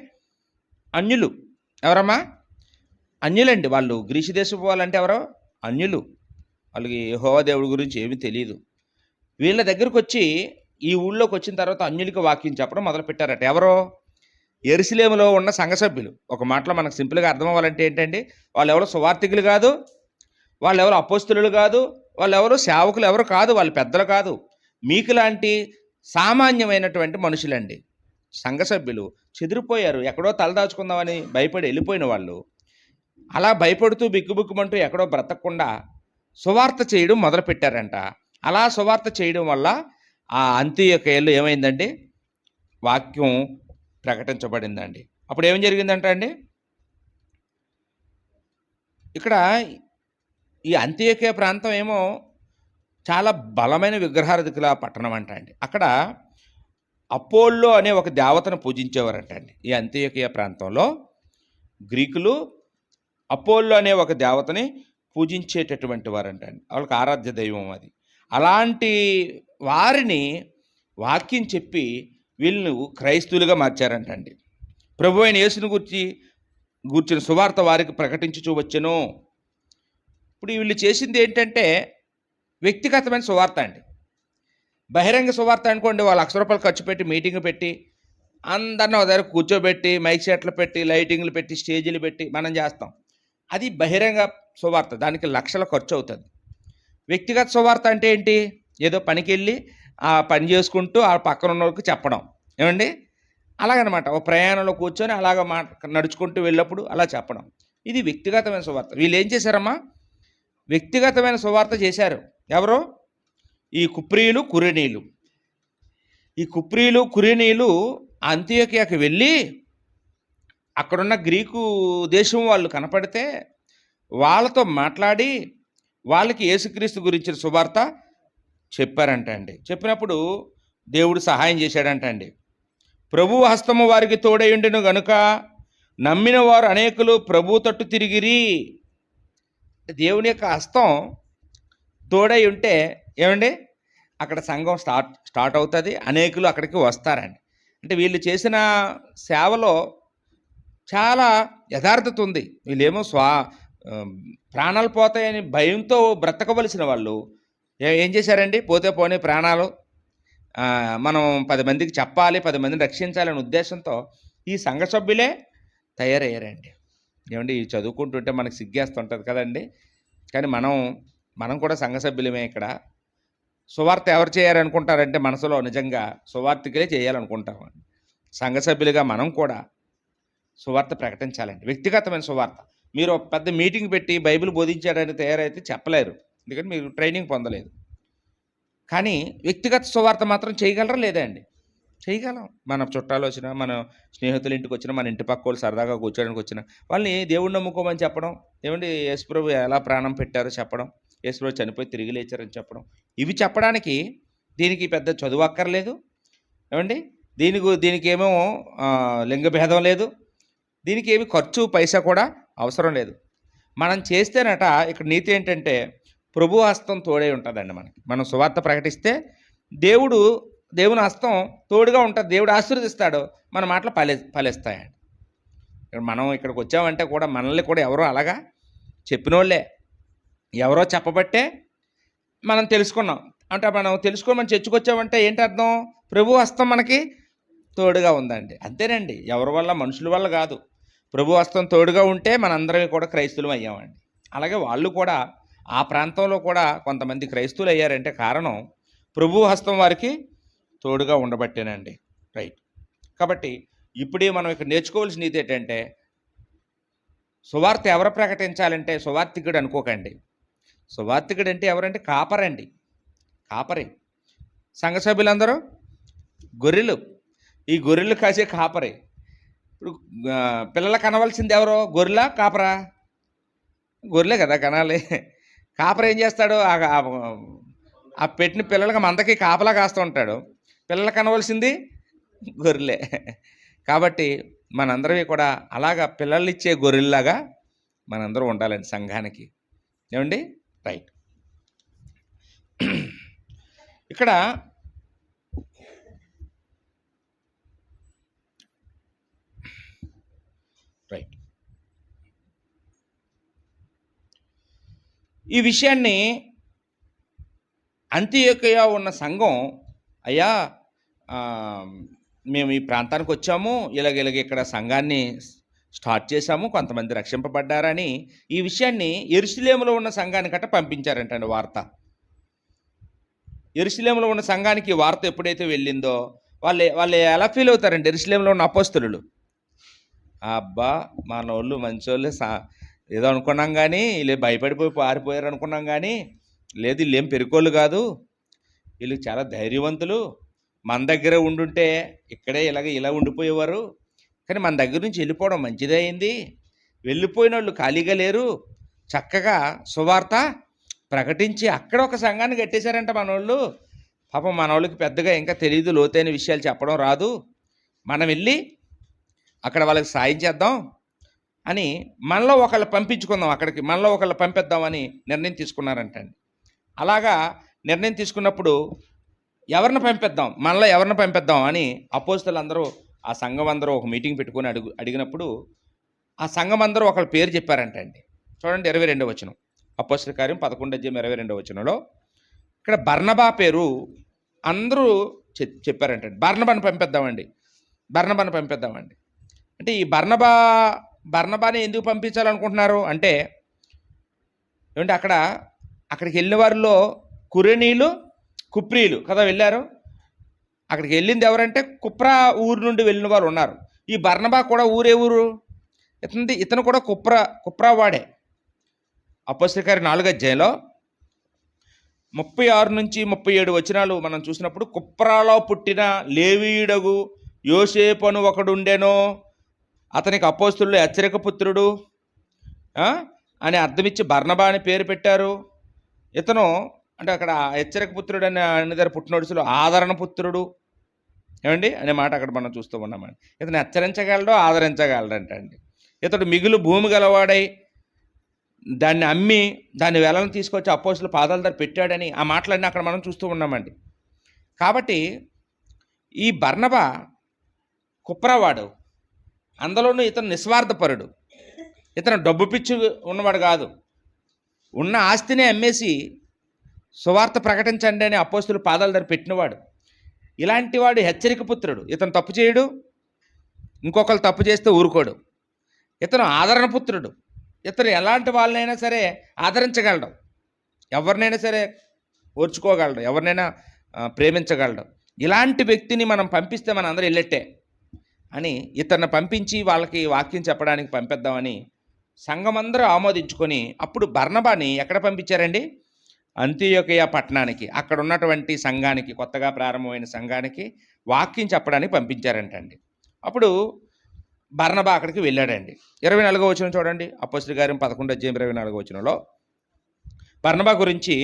అన్యులు. ఎవరమ్మా? అన్యులండి వాళ్ళు. గ్రీసు దేశపు వాళ్ళు అంటే ఎవరో అన్యులు. వాళ్ళకి యెహోవా దేవుడి గురించి ఏమీ తెలియదు. వీళ్ళ దగ్గరకు వచ్చి ఈ ఊళ్ళోకి వచ్చిన తర్వాత అన్యులకి వాక్యం చెప్పడం మొదలుపెట్టారట. ఎవరో? యెరూషలేములో ఉన్న సంఘ సభ్యులు. ఒక మాటలో మనకు సింపుల్గా అర్థం అవ్వాలంటే ఏంటండి, వాళ్ళు ఎవరో సువార్థికులు కాదు, వాళ్ళు ఎవరు అపోస్తలులు కాదు, వాళ్ళు ఎవరు సేవకులు ఎవరు కాదు, వాళ్ళు పెద్దలు కాదు, మీకు లాంటి సామాన్యమైనటువంటి మనుషులండి. సంఘ సభ్యులు చెదిరిపోయారు. ఎక్కడో తలదాచుకుందామని భయపడి వెళ్ళిపోయిన వాళ్ళు అలా భయపడుతూ బిక్కుబిక్కుమంటూ ఎక్కడో బ్రతకకుండా సువార్త చేయడం మొదలుపెట్టారంట. అలా సువార్త చేయడం వల్ల ఆ అంతియోకియలో ఏమైందండి? వాక్యం ప్రకటించబడిందండి. అప్పుడు ఏం జరిగిందంట అండి? ఇక్కడ ఈ అంతియోకియ ప్రాంతం ఏమో చాలా బలమైన విగ్రహారాధికుల పట్టణం అంట అండి. అక్కడ అపోల్లో అనే ఒక దేవతను పూజించేవారంట అండి. ఈ అంతియోకియ ప్రాంతంలో గ్రీకులు అపోల్లో అనే ఒక దేవతని పూజించేటటువంటి వారంట అండి. వాళ్ళకి ఆరాధ్య దైవం అది. అలాంటి వారిని వాక్యం చెప్పి వీళ్ళను క్రైస్తవులుగా మార్చారంటండి. ప్రభు అయిన యేసును గూర్చిన సువార్త వారికి ప్రకటించుచూ వచ్చెను. ఇప్పుడు వీళ్ళు చేసింది ఏంటంటే వ్యక్తిగతమైన సువార్త అండి. బహిరంగ సువార్త అనుకోండి, వాళ్ళు ₹1,00,000 ఖర్చు పెట్టి మీటింగ్ పెట్టి అందరిని ఒక దగ్గర కూర్చోబెట్టి మైక్ సెట్లు పెట్టి లైటింగ్లు పెట్టి స్టేజీలు పెట్టి మనం చేస్తాం. అది బహిరంగ సువార్త, దానికి లక్షల ఖర్చు అవుతుంది. వ్యక్తిగత సువార్త అంటే ఏంటి? ఏదో పనికి వెళ్ళి ఆ పని చేసుకుంటూ ఆ పక్కన ఉన్న వాళ్ళకి చెప్పడం. అలాగనమాట. ఒక ప్రయాణంలో కూర్చొని అలాగ నడుచుకుంటూ వెళ్ళినప్పుడు అలా చెప్పడం. ఇది వ్యక్తిగతమైన సువార్త. వీళ్ళు ఏం చేశారమ్మా? వ్యక్తిగతమైన సువార్త చేశారు. ఎవరు? ఈ కుప్రీలు, కురేనీలు. ఈ కుప్రీలు, కురేనీలు అంతియోకియాకి వెళ్ళి అక్కడున్న గ్రీకు దేశం వాళ్ళు కనపడితే వాళ్ళతో మాట్లాడి వాళ్ళకి యేసుక్రీస్తు గురించిన సువార్త చెప్పారంట అండి. చెప్పినప్పుడు దేవుడు సహాయం చేశాడంట అండి. ప్రభువు హస్తము వారికి తోడయుండెను గనుక నమ్మిన వారు అనేకులు ప్రభు తట్టు తిరిగిరి. దేవుని యొక్క హస్తం తోడై ఉంటే అక్కడ సంఘం స్టార్ట్ అవుతుంది. అనేకులు అక్కడికి వస్తారండి. అంటే వీళ్ళు చేసిన సేవలో చాలా యథార్థత ఉంది. వీళ్ళేమో ప్రాణాలు పోతాయని భయంతో బ్రతకవలసిన వాళ్ళు ఏం చేశారండి? పోతే పోనీ ప్రాణాలు, మనం 10 మందికి చెప్పాలి, 10 మందిని రక్షించాలనే ఉద్దేశంతో ఈ సంఘ సభ్యులే తయారయ్యారండి. ఈ చదువుకుంటుంటే మనకు సిగ్గేస్తుంటుంది కదండి. కానీ మనం కూడా సంఘ సభ్యులమే. ఇక్కడ సువార్త ఎవరు చేయాలనుకుంటారంటే మనసులో నిజంగా సువార్తికులే చేయాలనుకుంటాం. సంఘ సభ్యులుగా మనం కూడా సువార్త ప్రకటించాలండి. వ్యక్తిగతమైన సువార్త. మీరు పెద్ద మీటింగ్ పెట్టి బైబిల్ బోధించాడని తయారైతే చెప్పలేరు, ఎందుకంటే మీరు ట్రైనింగ్ పొందలేదు. కానీ వ్యక్తిగత సువార్త మాత్రం చేయగలరా లేదా అండి? చేయగలం. మన చుట్టాలు వచ్చినా, మన స్నేహితుల ఇంటికి వచ్చినా, మన ఇంటి పక్క వాళ్ళు సరదాగా కూర్చోడానికి వచ్చినా వాళ్ళని దేవుడిని నమ్ముకోమని చెప్పడం, యేసుప్రభు ఎలా ప్రాణం పెట్టారో చెప్పడం, యేసుప్రభు చనిపోయి తిరిగి లేచారని చెప్పడం, ఇవి చెప్పడానికి దీనికి పెద్ద చదువు అక్కర్లేదు. దీనికేమో లింగ భేదం లేదు, దీనికి ఏమి ఖర్చు పైసా కూడా అవసరం లేదు. మనం చేస్తేనట ఇక్కడ నీతి ఏంటంటే ప్రభు హస్తం తోడే ఉంటుందండి. మనం సువార్త ప్రకటిస్తే దేవుని హస్తం తోడుగా ఉంటుంది. దేవుడు ఆశీర్వదిస్తాడు, మన మాటలు ఫలిస్తాయండి. మనం ఇక్కడికి వచ్చామంటే కూడా మనల్ని కూడా ఎవరో అలాగా చెప్పినోళ్ళే, ఎవరో చెప్పబట్టే మనం తెలుసుకున్నాం. అంటే మనం తెలుసుకోమని చర్చకొచ్చామంటే ఏంటి అర్థం? ప్రభు హస్తం మనకి తోడుగా ఉందండి. అంతేనండి, ఎవరి వల్ల, మనుషుల వల్ల కాదు. ప్రభు హస్తం తోడుగా ఉంటే మనందరం కూడా క్రైస్తవులం అయ్యామండి. అలాగే వాళ్ళు కూడా ఆ ప్రాంతంలో కూడా కొంతమంది క్రైస్తవులు అయ్యారంటే కారణం ప్రభు హస్తం వారికి తోడుగా ఉండబట్టేనండి. రైట్. కాబట్టి ఇప్పుడే మనం ఇక్కడ నేర్చుకోవాల్సిన నీతి ఏంటంటే సువార్త ఎవరు ప్రకటించాలంటే సువార్థికుడు అనుకోకండి. సువార్థికుడు అంటే ఎవరంటే కాపరండి, కాపరి. సంఘ సభ్యులందరూ గొర్రెలు, ఈ గొర్రెలు కాసే కాపరి. ఇప్పుడు పిల్లలు కనవలసింది ఎవరో? గొర్రెలా కాపరా? గొర్రెలే కదా కనాలి. కాపర ఏం చేస్తాడు? ఆ పెట్టిన పిల్లలకి మందకి కాపలా కాస్తూ ఉంటాడు. పిల్లలు కనవలసింది గొర్రెలే. కాబట్టి మనందరం కూడా అలాగా పిల్లలు ఇచ్చే గొర్రెల్లాగా మనందరం ఉండాలండి సంఘానికి. ఏమండి? రైట్. ఇక్కడ రైట్ ఈ విషయాన్ని అంతియోకియ ఉన్న సంఘం, అయ్యా మేము ఈ ప్రాంతానికి వచ్చాము, ఇలాగ ఇక్కడ సంఘాన్ని స్టార్ట్ చేశాము, కొంతమంది రక్షింపబడ్డారని ఈ విషయాన్ని యెరూషలేములో ఉన్న సంఘానికట పంపించారంటండి వార్త. యెరూషలేములో ఉన్న సంఘానికి వార్త ఎప్పుడైతే వెళ్ళిందో వాళ్ళు ఎలా ఫీల్ అవుతారండి? యెరూషలేములో ఉన్న అపోస్తలులు, అబ్బా మనోళ్ళు మంచోళ్ళు, ఏదో అనుకున్నాం కానీ వీళ్ళు భయపడిపోయి పారిపోయారు అనుకున్నాం కానీ లేదు, వీళ్ళు ఏం పెరుకోళ్ళు కాదు, వీళ్ళు చాలా ధైర్యవంతులు, మన దగ్గర ఉండుంటే ఇక్కడే ఇలా ఉండిపోయేవారు, కానీ మన దగ్గర నుంచి వెళ్ళిపోవడం మంచిదే అయింది, వెళ్ళిపోయిన వాళ్ళు ఖాళీగా లేరు, చక్కగా సువార్త ప్రకటించి అక్కడ ఒక సంఘాన్ని కట్టేశారంట మనోళ్ళు. పాపం మనోళ్ళకి పెద్దగా ఇంకా తెలియదు, లోతైన విషయాలు చెప్పడం రాదు, మనం వెళ్ళి అక్కడ వాళ్ళకి సాయం చేద్దాం అని మనలో ఒకళ్ళు పంపించుకుందాం, అక్కడికి మనలో ఒకళ్ళు పంపిద్దామని నిర్ణయం తీసుకున్నారంటండి. అలాగా నిర్ణయం తీసుకున్నప్పుడు ఎవరిని పంపిద్దాం, మనలో ఎవరిని పంపిద్దాం అని అపోస్తలులు అందరూ, ఆ సంఘం అందరూ ఒక మీటింగ్ పెట్టుకొని అడిగినప్పుడు ఆ సంఘం అందరూ ఒకళ్ళ పేరు చెప్పారంటండి. చూడండి 22వ వచనం, అపోస్తల కార్యం 11:22 వచనంలో ఇక్కడ బర్నబా పేరు అందరూ చెప్పారంటండి. బర్నబాని పంపిద్దామండి. అంటే ఈ బర్నబాని ఎందుకు పంపించాలనుకుంటున్నారు అంటే ఏమంటే అక్కడికి వెళ్ళిన వారిలో కురేనీలు, కుప్రీలు కదా వెళ్ళారు. అక్కడికి వెళ్ళింది ఎవరంటే కుప్రా ఊరు నుండి వెళ్ళిన వారు ఉన్నారు. ఈ బర్నబా కూడా ఊరే ఊరు ఇతను కూడా కుప్రా వాడే. అపోస్తల కార్యం 4వ అధ్యాయంలో 36-37 వచనాలు మనం చూసినప్పుడు, కుప్రాలో పుట్టిన లేవీయుడగు యోసేపు అను ఒకడుండెనో, అతనికి అపోస్తలులు హెచ్చరిక పుత్రుడు అని అర్థమిచ్చి బర్నబా అని పేరు పెట్టారు. ఇతను అంటే అక్కడ హెచ్చరిక పుత్రుడు అనే దగ్గర పుట్టినోడుసులు ఆదరణ పుత్రుడు ఏమండి అనే మాట అక్కడ మనం చూస్తూ ఉన్నామండి. ఇతను హెచ్చరించగలడు, ఆదరించగలడంటండి. ఇతడు మిగులు భూమి గలవాడై దాన్ని అమ్మి దాని వెలను తీసుకొచ్చి అపోస్తలుల పాదాల దగ్గర పెట్టాడని ఆ మాటలన్నీ అక్కడ మనం చూస్తూ ఉన్నామండి. కాబట్టి ఈ బర్నబా కుప్రావాడు, అందులోనూ ఇతను నిస్వార్థపరుడు, ఇతను డబ్బు పిచ్చి ఉన్నవాడు కాదు, ఉన్న ఆస్తినే అమ్మేసి సువార్త ప్రకటించండి అని అపోస్తలుల పాదాల దగ్గర పెట్టినవాడు. ఇలాంటి వాడు హెచ్చరిక పుత్రుడు. ఇతను తప్పు చేయడు, ఇంకొకరు తప్పు చేస్తే ఊరుకోడు. ఇతను ఆదరణ పుత్రుడు. ఇతను ఎలాంటి వాళ్ళనైనా సరే ఆదరించగలడు, ఎవరినైనా సరే ఓర్చుకోగలడు, ఎవరినైనా ప్రేమించగలడు. ఇలాంటి వ్యక్తిని మనం పంపిస్తే మన అందరూ వెళ్ళట్టే అని ఇతన్ని పంపించి వాళ్ళకి వాక్యం చెప్పడానికి పంపిద్దామని సంఘమందరూ ఆమోదించుకొని అప్పుడు బర్నబాని ఎక్కడ పంపించారండి? అంతియోకియ పట్టణానికి, అక్కడ ఉన్నటువంటి సంఘానికి, కొత్తగా ప్రారంభమైన సంఘానికి వాక్యం చెప్పడానికి పంపించారంటండి. అప్పుడు బర్నబా అక్కడికి వెళ్ళాడండి. 24వ వచనం చూడండి, అపోస్తలుల కార్యం 11:24 వచనంలో బర్నబా గురించి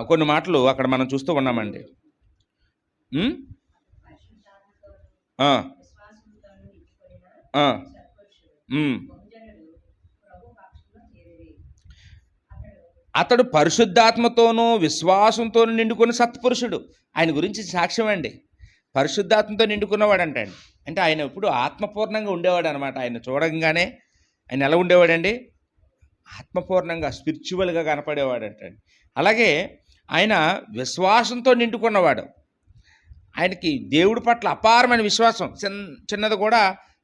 కొన్ని మాటలు అక్కడ మనం చూస్తూ ఉన్నామండి. ఆ, ఆ, ఉమ్. అతడు పరిశుద్ధాత్మతోనూ విశ్వాసంతోనూ నిండుకున్న సత్పురుషుడు. ఆయన గురించి సాక్ష్యం అండి. పరిశుద్ధాత్మతో నిండుకున్నవాడంట అండి. అంటే ఆయన ఎప్పుడు ఆత్మపూర్ణంగా ఉండేవాడు అనమాట. ఆయన చూడంగానే ఆయన ఎలా ఉండేవాడండి? ఆత్మపూర్ణంగా స్పిరిచువల్గా కనపడేవాడంటండి. అలాగే ఆయన విశ్వాసంతో నిండుకున్నవాడు. ఆయనకి దేవుడి పట్ల అపారమైన విశ్వాసం, చిన్నది కూడా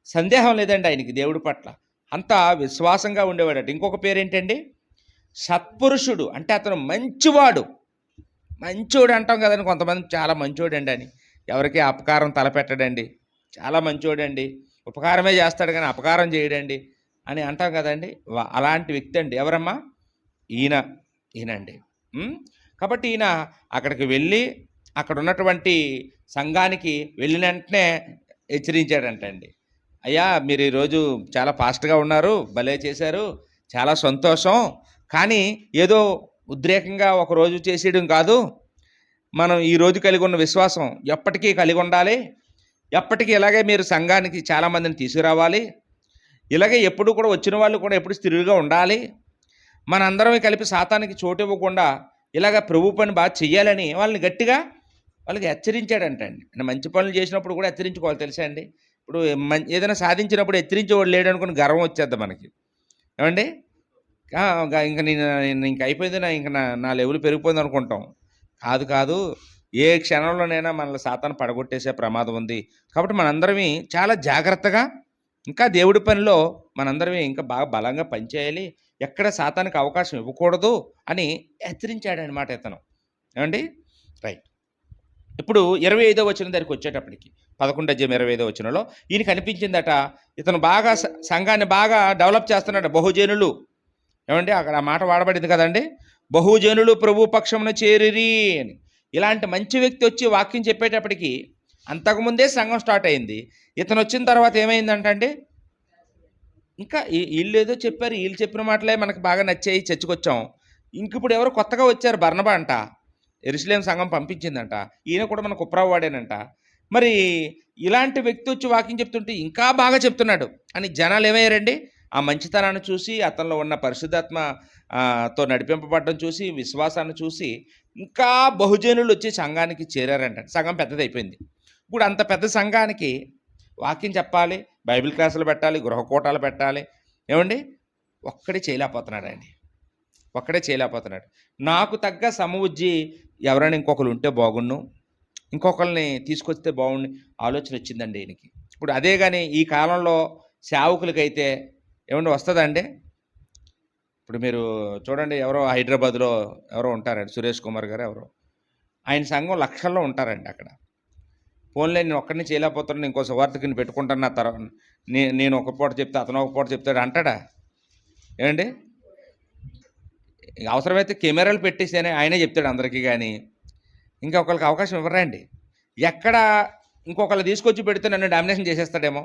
సందేహం లేదండి ఆయనకి దేవుడి పట్ల. అంత విశ్వాసంగా ఉండేవాడట. ఇంకొక పేరేంటండి? సత్పురుషుడు. అంటే అతను మంచివాడు. మంచోడు అంటాం కదండి, కొంతమంది చాలా మంచోడండి అని. ఎవరికి అపకారం తలపెట్టడండి, చాలా మంచోడండి, ఉపకారమే చేస్తాడు కానీ అపకారం చేయడండి అని అంటాం కదండి. అలాంటి వ్యక్తి అండి. ఎవరమ్మా? ఈయనండి. కాబట్టి ఈయన అక్కడికి వెళ్ళి అక్కడ ఉన్నటువంటి సంఘానికి వెళ్ళిన వెంటనే హెచ్చరించాడంటండి. అయ్యా, మీరు ఈరోజు చాలా ఫాస్ట్గా ఉన్నారు, భలే చేశారు, చాలా సంతోషం. కానీ ఏదో ఉద్రేకంగా ఒకరోజు చేసేయడం కాదు. మనం ఈరోజు కలిగి ఉన్న విశ్వాసం ఎప్పటికీ కలిగి ఉండాలి. ఎప్పటికీ ఇలాగే మీరు సంఘానికి చాలామందిని తీసుకురావాలి. ఇలాగే ఎప్పుడు కూడా వచ్చిన వాళ్ళు కూడా ఎప్పుడు స్థిరులుగా ఉండాలి. మనందరం కలిపి సాతానికి చోటు ఇవ్వకుండా ఇలాగ ప్రభు పని బాగా చెయ్యాలని వాళ్ళని గట్టిగా వాళ్ళకి హెచ్చరించాడంటండి. అంటే మంచి పనులు చేసినప్పుడు కూడా హెచ్చరించుకోవాలి, తెలుసా అండి. ఇప్పుడు ఏదైనా సాధించినప్పుడు హెచ్చరించేవాడు లేడు అనుకుని గర్వం వచ్చేద్దాం మనకి, ఏమండి. ఇంకా ఇంక అయిపోయింది, నా లెవెల్ పెరిగిపోయింది అనుకుంటాం. కాదు, ఏ క్షణంలోనైనా మనల్ని సాతాను పడగొట్టేసే ప్రమాదం ఉంది. కాబట్టి మనందరమీ చాలా జాగ్రత్తగా ఇంకా దేవుడి పనిలో మనందరమీ ఇంకా బాగా బలంగా పనిచేయాలి, ఎక్కడ సాతానికి అవకాశం ఇవ్వకూడదు అని హెచ్చరించాడనమాట ఇతను, ఏమండి. రైట్. ఇప్పుడు 25వ వచనం దగ్గరికి వచ్చేటప్పటికి 11:25 వచనంలో ఈయనకి అనిపించిందట, ఇతను బాగా సంఘాన్ని బాగా డెవలప్ చేస్తున్నాడు. బహుజనులు, ఏమండి, అక్కడ ఆ మాట వాడబడింది కదండి, బహుజనులు ప్రభు పక్షమున చేరిరి అని. ఇలాంటి మంచి వ్యక్తి వచ్చి వాక్యం చెప్పేటప్పటికి అంతకుముందే సంఘం స్టార్ట్ అయింది. ఇతను వచ్చిన తర్వాత ఏమైందంటే, ఇంకా వీళ్ళు ఏదో చెప్పారు, వీళ్ళు చెప్పిన మాటలే మనకు బాగా నచ్చాయి, చర్చకొచ్చాం. ఇంక ఇప్పుడు ఎవరు కొత్తగా వచ్చారు, బర్నబా అంట, యెరూషలేము సంఘం పంపించిందంట. ఈయన కూడా మన కుప్రావు వాడేనంట. మరి ఇలాంటి వ్యక్తి వచ్చి వాక్యం చెప్తుంటే ఇంకా బాగా చెప్తున్నాడు అని జనాలు ఏమయ్యారండి, ఆ మంచితనాన్ని చూసి, అతనిలో ఉన్న పరిశుద్ధాత్మ తో నడిపింపబడడం చూసి, విశ్వాసాన్ని చూసి ఇంకా బహుజనులు వచ్చి సంఘానికి చేరారంట. సంఘం పెద్దదైపోయింది. ఇప్పుడు అంత పెద్ద సంఘానికి వాక్యం చెప్పాలి, బైబిల్ క్లాసులు పెట్టాలి, గృహకూటాలు పెట్టాలి, ఏమండి, ఒక్కడే చేయలేకపోతున్నాడు. నాకు తగ్గ సమవుజ్జి ఎవరైనా ఇంకొకరు ఉంటే బాగుండు, ఇంకొకరిని తీసుకొస్తే బాగుండు ఆలోచన వచ్చిందండి ఈయనకి. ఇప్పుడు అదే కానీ ఈ కాలంలో సేవకులకైతే ఏమండి వస్తుందండి. ఇప్పుడు మీరు చూడండి, ఎవరో హైదరాబాద్లో ఎవరో ఉంటారండి, సురేష్ కుమార్ గారు ఎవరో, ఆయన సంఘం లక్షల్లో ఉంటారండి. అక్కడ ఫోన్లో నేను ఒక్కడిని చేయలేకపోతున్నాను, ఇంకో సువార్తకిని పెట్టుకుంటాను, నా తర్వాత నేను ఒక పూట చెప్తే అతను ఒక పూట చెప్తాడు అంటాడా, ఏమండి. అవసరమైతే కెమెరాలు పెట్టేసేనే ఆయనే చెప్తాడు అందరికీ, కానీ ఇంకొకరికి అవకాశం ఇవ్వరండి. ఎక్కడ ఇంకొకళ్ళు తీసుకొచ్చి పెడితే నన్ను డామినేషన్ చేసేస్తాడేమో,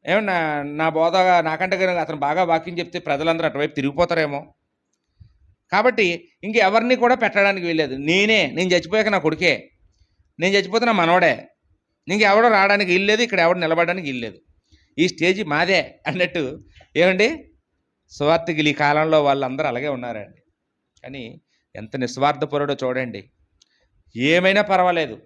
ఏమన్నా నా బోధ నాకంటే కనుక అతను బాగా వాక్యం చెప్తే ప్రజలందరూ అటువైపు తిరిగిపోతారేమో. కాబట్టి ఇంకెవరిని కూడా పెట్టడానికి వీల్లేదు. నేను చచ్చిపోయాక నా కొడుకే, నేను చచ్చిపోతే నా మనవడే, ఇంకెవడో రావడానికి వీల్లేదు, ఇక్కడ ఎవడు నిలబడడానికి వీల్లేదు, ఈ స్టేజ్ మాదే అన్నట్టు, ఏమండి, స్వార్థికులు ఈ కాలంలో వాళ్ళందరూ అలాగే ఉన్నారండి. కానీ ఎంత నిస్వార్థపరుడో చూడండి. ఏమైనా పర్వాలేదు,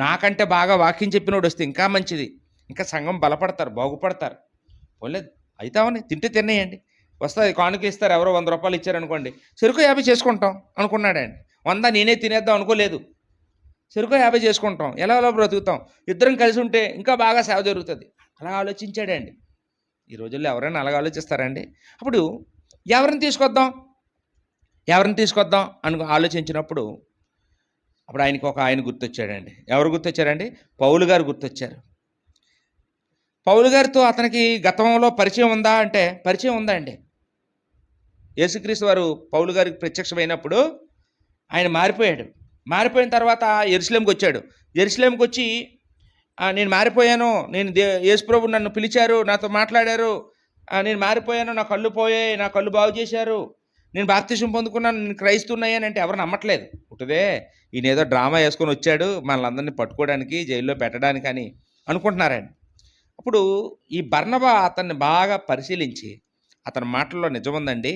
నాకంటే బాగా వాక్యం చెప్పినోడు వస్తే ఇంకా మంచిది, ఇంకా సంఘం బలపడతారు, బాగుపడతారు. పోలేదు అవుతామని తింటే తినేయండి, వస్తుంది కానుక ఇస్తారు, ఎవరో 100 రూపాయలు ఇచ్చారనుకోండి, చెరుకు 50 చేసుకుంటాం అనుకున్నాడండి. 100 నేనే తినేద్దాం అనుకోలేదు, చెరుకు 50 చేసుకుంటాం, ఎలా బ్రతుకుతాం, ఇద్దరం కలిసి ఉంటే ఇంకా బాగా సేవ జరుగుతుంది, అలా ఆలోచించాడండి. ఈ రోజుల్లో ఎవరైనా అలాగ ఆలోచిస్తారండి? అప్పుడు ఎవరిని తీసుకొద్దాం అని ఆలోచించినప్పుడు అప్పుడు ఆయన గుర్తొచ్చాడండి. ఎవరు గుర్తొచ్చారండి? పౌలు గారు గుర్తొచ్చారు. పౌలు గారితో అతనికి గతంలో పరిచయం ఉందా అంటే పరిచయం ఉందండి. యేసుక్రీస్తు వారు పౌలు గారికి ప్రత్యక్షమైనప్పుడు ఆయన మారిపోయిన తర్వాత యెరూషలేముకి వచ్చాడు. యెరూషలేముకి వచ్చి నేను మారిపోయాను, యేసు ప్రభు నన్ను పిలిచారు, నాతో మాట్లాడారు, నేను మారిపోయాను, నా కళ్ళు పోయాయి, నా కళ్ళు బాగు చేశారు, నేను బాప్తిసం పొందుకున్నాను, నేను క్రైస్తున్నాయని అంటే ఎవరు నమ్మట్లేదు. పుట్టుదే ఈయన ఏదో డ్రామా వేసుకొని వచ్చాడు మనల్ని పట్టుకోవడానికి, జైల్లో పెట్టడానికి అని అనుకుంటున్నారండి. అప్పుడు ఈ బర్నబా అతన్ని బాగా పరిశీలించి, అతని మాటల్లో నిజం ఉందండి,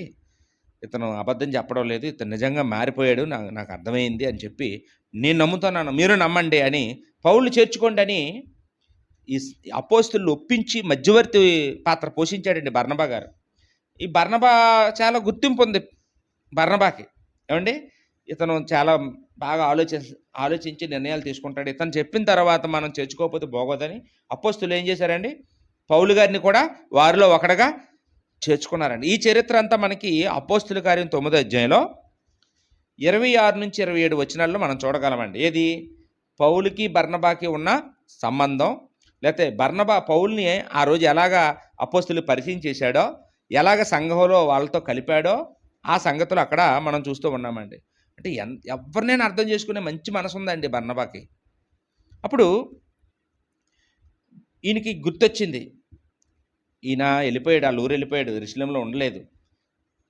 ఇతను అబద్ధం చెప్పడం లేదు, ఇతను నిజంగా మారిపోయాడు, నాకు అర్థమైంది అని చెప్పి, నేను నమ్ముతున్నాను, మీరు నమ్మండి అని పౌలు చేర్చుకోండి అని ఈ అపోస్తులు ఒప్పించి మధ్యవర్తి పాత్ర పోషించాడండి బర్నబా గారు. ఈ బర్నబా చాలా గుర్తింపు ఉంది బర్నబాకి. ఏమండి, ఇతను చాలా బాగా ఆలోచించి నిర్ణయాలు తీసుకుంటాడు. ఇతను చెప్పిన తర్వాత మనం చేర్చుకోకపోతే బాగోదని అపోస్తులు ఏం చేశారండి, పౌలు గారిని కూడా వారిలో ఒకడుగా చేర్చుకున్నారండి. ఈ చరిత్ర అంతా మనకి అపోస్తుల కార్యం 9వ అధ్యాయంలో 26 నుంచి 27 వచనాల్లో మనం చూడగలమండి. ఏది, పౌలుకి బర్నబాకి ఉన్న సంబంధం, లేకపోతే బర్నబా పౌల్ని ఆ రోజు ఎలాగా అపోస్తులు పరిచయం చేశాడో, ఎలాగ సంఘంలో వాళ్ళతో కలిపాడో ఆ సంగతులు అక్కడ మనం చూస్తూ ఉన్నామండి. అంటే ఎవరినైనా అర్థం చేసుకునే మంచి మనసు ఉందండి బర్నబాకి. అప్పుడు ఈయనకి గుర్తొచ్చింది, ఈయన వెళ్ళిపోయాడు, ఆ ఊరు వెళ్ళిపోయాడు, యెరూషలేములో ఉండలేదు,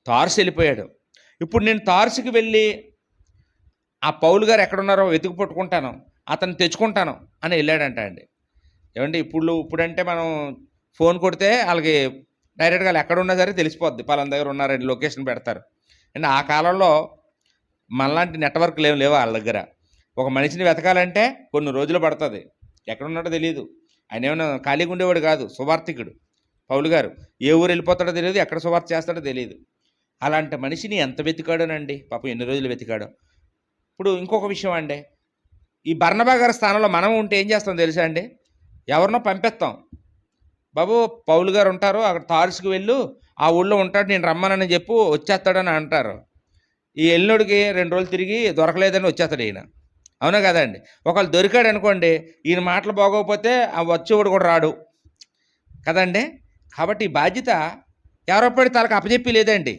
తార్సు వెళ్ళిపోయాడు. ఇప్పుడు నేను తార్సుకి వెళ్ళి ఆ పౌలు గారు ఎక్కడున్నారో వెతికి పట్టుకుంటాను, అతను తెచ్చుకుంటాను అని వెళ్ళాడంట అండి. ఏమండి, ఇప్పుడంటే మనం ఫోన్ కొడితే వాళ్ళకి డైరెక్ట్గా వాళ్ళు ఎక్కడ ఉన్నా సరే తెలిసిపోద్ది, పలానా దగ్గర ఉన్నారని లొకేషన్ పెడతారు. అండ్ ఆ కాలంలో మనలాంటి నెట్వర్క్లు లేవు వాళ్ళ దగ్గర. ఒక మనిషిని వెతకాలంటే కొన్ని రోజులు పడుతుంది, ఎక్కడున్నాడో తెలియదు. ఆయన ఏమైనా ఖాళీగా ఉండేవాడు కాదు, సువార్థికుడు పౌలు గారు. ఏ ఊరు వెళ్ళిపోతాడో తెలియదు, ఎక్కడ సువార్త చేస్తాడో తెలియదు. అలాంటి మనిషిని ఎంత వెతికాడోనండి, పాపం ఎన్ని రోజులు వెతికాడో. ఇప్పుడు ఇంకొక విషయం అండి, ఈ బర్నబా గారి స్థానంలో మనం ఉంటే ఏం చేస్తాం తెలుసా అండి, ఎవరినో పంపిస్తాం, బాబు పౌలు గారు ఉంటారు అక్కడ తార్సుకు వెళ్ళు, ఆ ఊళ్ళో ఉంటాడు, నేను రమ్మనని చెప్పు, వచ్చేస్తాడని అంటారు. ఈ ఎల్లుడికి 2 రోజులు తిరిగి దొరకలేదని వచ్చేస్తాడు ఈయన. అవునా కదండి. ఒకళ్ళు దొరికాడు అనుకోండి, ఈయన మాటలు బాగోకపోతే ఆ వచ్చేవాడు కూడా రాడు కదండి. కాబట్టి ఈ బాధ్యత ఎవరో పడి తనకు అప్పచెప్పి లేదండి,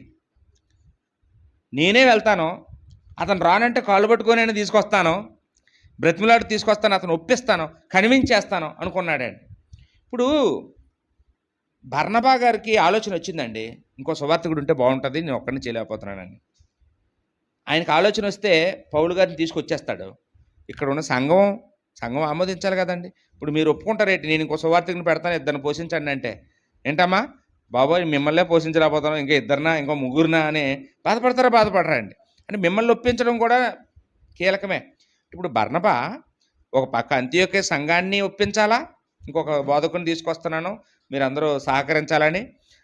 నేనే వెళ్తాను, అతను రానంటే కాళ్ళు పట్టుకొని తీసుకొస్తాను, బ్రతిమలాడు తీసుకొస్తాను, అతను ఒప్పిస్తాను, కన్విన్స్ చేస్తాను అనుకున్నాడండి. ఇప్పుడు బర్నబా గారికి ఆలోచన వచ్చిందండి, ఇంకో సువార్తికుడు ఉంటే బాగుంటుంది, నేను ఒక్కడిని చేయలేకపోతున్నానని. ఆయనకు ఆలోచన వస్తే పౌలు గారిని తీసుకొచ్చేస్తాడు. ఇక్కడ ఉన్న సంఘం ఆమోదించాలి కదండి. ఇప్పుడు మీరు ఒప్పుకుంటారేంటి, నేను ఇంకో సువార్తికుని పెడతాను, ఇద్దరిని పోషించండి అంటే, ఏంటమ్మా బాబోయ్ మిమ్మల్నే పోషించలేకపోతాను, ఇంకా ఇద్దరినా ఇంకో ముగ్గురునా అని బాధపడరా అండి. అంటే మిమ్మల్ని ఒప్పించడం కూడా కీలకమే. ఇప్పుడు బర్నబా ఒక పక్క అంతియోక్య సంఘాన్ని ఒప్పించాలా, ఇంకొక బోధకుని తీసుకొస్తున్నాను మీరందరూ సహకరించాలని,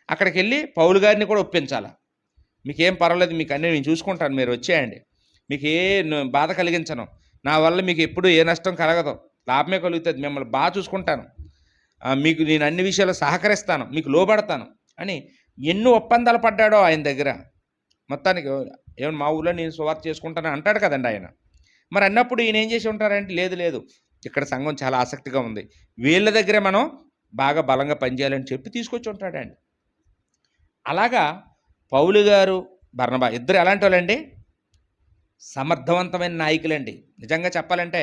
అక్కడికి వెళ్ళి పౌలు గారిని కూడా ఒప్పించాలా. మీకేం పర్వాలేదు, మీకు అన్నీ నేను చూసుకుంటాను, మీరు వచ్చేయండి, మీకు ఏ బాధ కలిగించను, నా వల్ల మీకు ఎప్పుడు ఏ నష్టం కలగదు, లాభమే కలుగుతుంది, మిమ్మల్ని బాగా చూసుకుంటాను, మీకు నేను అన్ని విషయాలు సహకరిస్తాను, మీకు లోబడతాను అని ఎన్నో ఒప్పందాలు పడ్డాడో ఆయన దగ్గర. మొత్తానికి ఏమన్నా మా ఊళ్ళో నేను సువార్త చేసుకుంటాను అంటాడు కదండి ఆయన. మరి అన్నప్పుడు ఈయన ఏం చేసి ఉంటారంటే, లేదు ఇక్కడ సంఘం చాలా ఆసక్తిగా ఉంది, వీళ్ళ దగ్గరే మనం బాగా బలంగా పనిచేయాలని చెప్పి తీసుకొచ్చి ఉంటాడండి. అలాగా పౌలు గారు బర్నబా ఇద్దరు ఎలాంటి వాళ్ళండి, సమర్థవంతమైన నాయకులండి. నిజంగా చెప్పాలంటే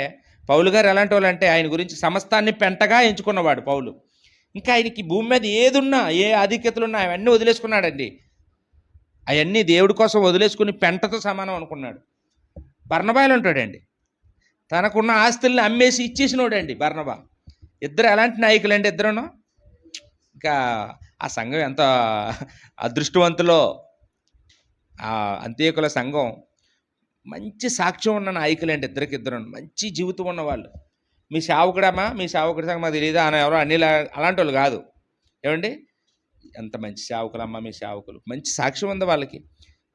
పౌలు గారు ఎలాంటి వాళ్ళంటే, ఆయన గురించి సమస్తాన్ని పెంటగా ఎంచుకున్నవాడు పౌలు. ఇంకా ఆయనకి భూమి మీద ఏదున్నా, ఏ ఆధిక్యతలున్నా అవన్నీ వదిలేసుకున్నాడండి. అవన్నీ దేవుడి కోసం వదిలేసుకుని పెంటతో సమానం అనుకున్నాడు. బర్నబాలో ఉంటాడండి, తనకున్న ఆస్తుల్ని అమ్మేసి ఇచ్చేసినోడండి బర్నబా. ఇద్దరు ఎలాంటి నాయకులండి ఇద్దరును. ఇంకా ఆ సంఘం ఎంత అదృష్టవంతులో, ఆ అంత్యోకుల సంఘం మంచి సాక్ష్యం ఉన్న నాయకులండి ఇద్దరు మంచి జీవితం ఉన్నవాళ్ళు. మీ సేవకుడమ్మా, మీ సేవకుడి సంగతి మాకు తెలియదా అని ఎవరో అన్ని అలాంటి వాళ్ళు కాదు. ఏమండి, ఎంత మంచి సేవకులమ్మా మీ సేవకులు, మంచి సాక్ష్యం ఉంది వాళ్ళకి,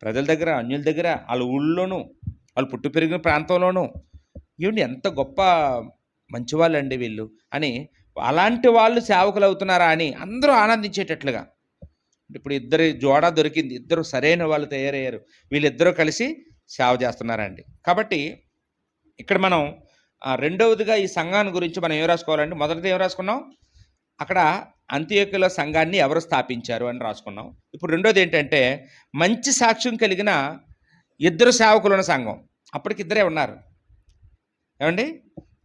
ప్రజల దగ్గర, అన్యుల దగ్గర, వాళ్ళ ఊళ్ళోనూ, వాళ్ళు పుట్టి పెరిగిన ప్రాంతంలోనూ. ఏమండి ఎంత గొప్ప మంచివాళ్ళు అండి వీళ్ళు అని, అలాంటి వాళ్ళు సేవకులు అవుతున్నారా అని అందరూ ఆనందించేటట్లుగా. ఇప్పుడు ఇద్దరు జోడా దొరికింది, ఇద్దరు సరైన వాళ్ళు తయారయ్యారు, వీళ్ళిద్దరూ కలిసి సేవ చేస్తున్నారండి. కాబట్టి ఇక్కడ మనం రెండవదిగా ఈ సంఘాన్ని గురించి మనం ఏం రాసుకోవాలండి, మొదటిది ఏం రాసుకున్నాం, అక్కడ అంత్యోక్యలో సంఘాన్ని ఎవరు స్థాపించారు అని రాసుకున్నాం. ఇప్పుడు రెండోది ఏంటంటే, మంచి సాక్ష్యం కలిగిన ఇద్దరు సేవకులున్న సంఘం. అప్పటికి ఇద్దరే ఉన్నారు ఏమండి.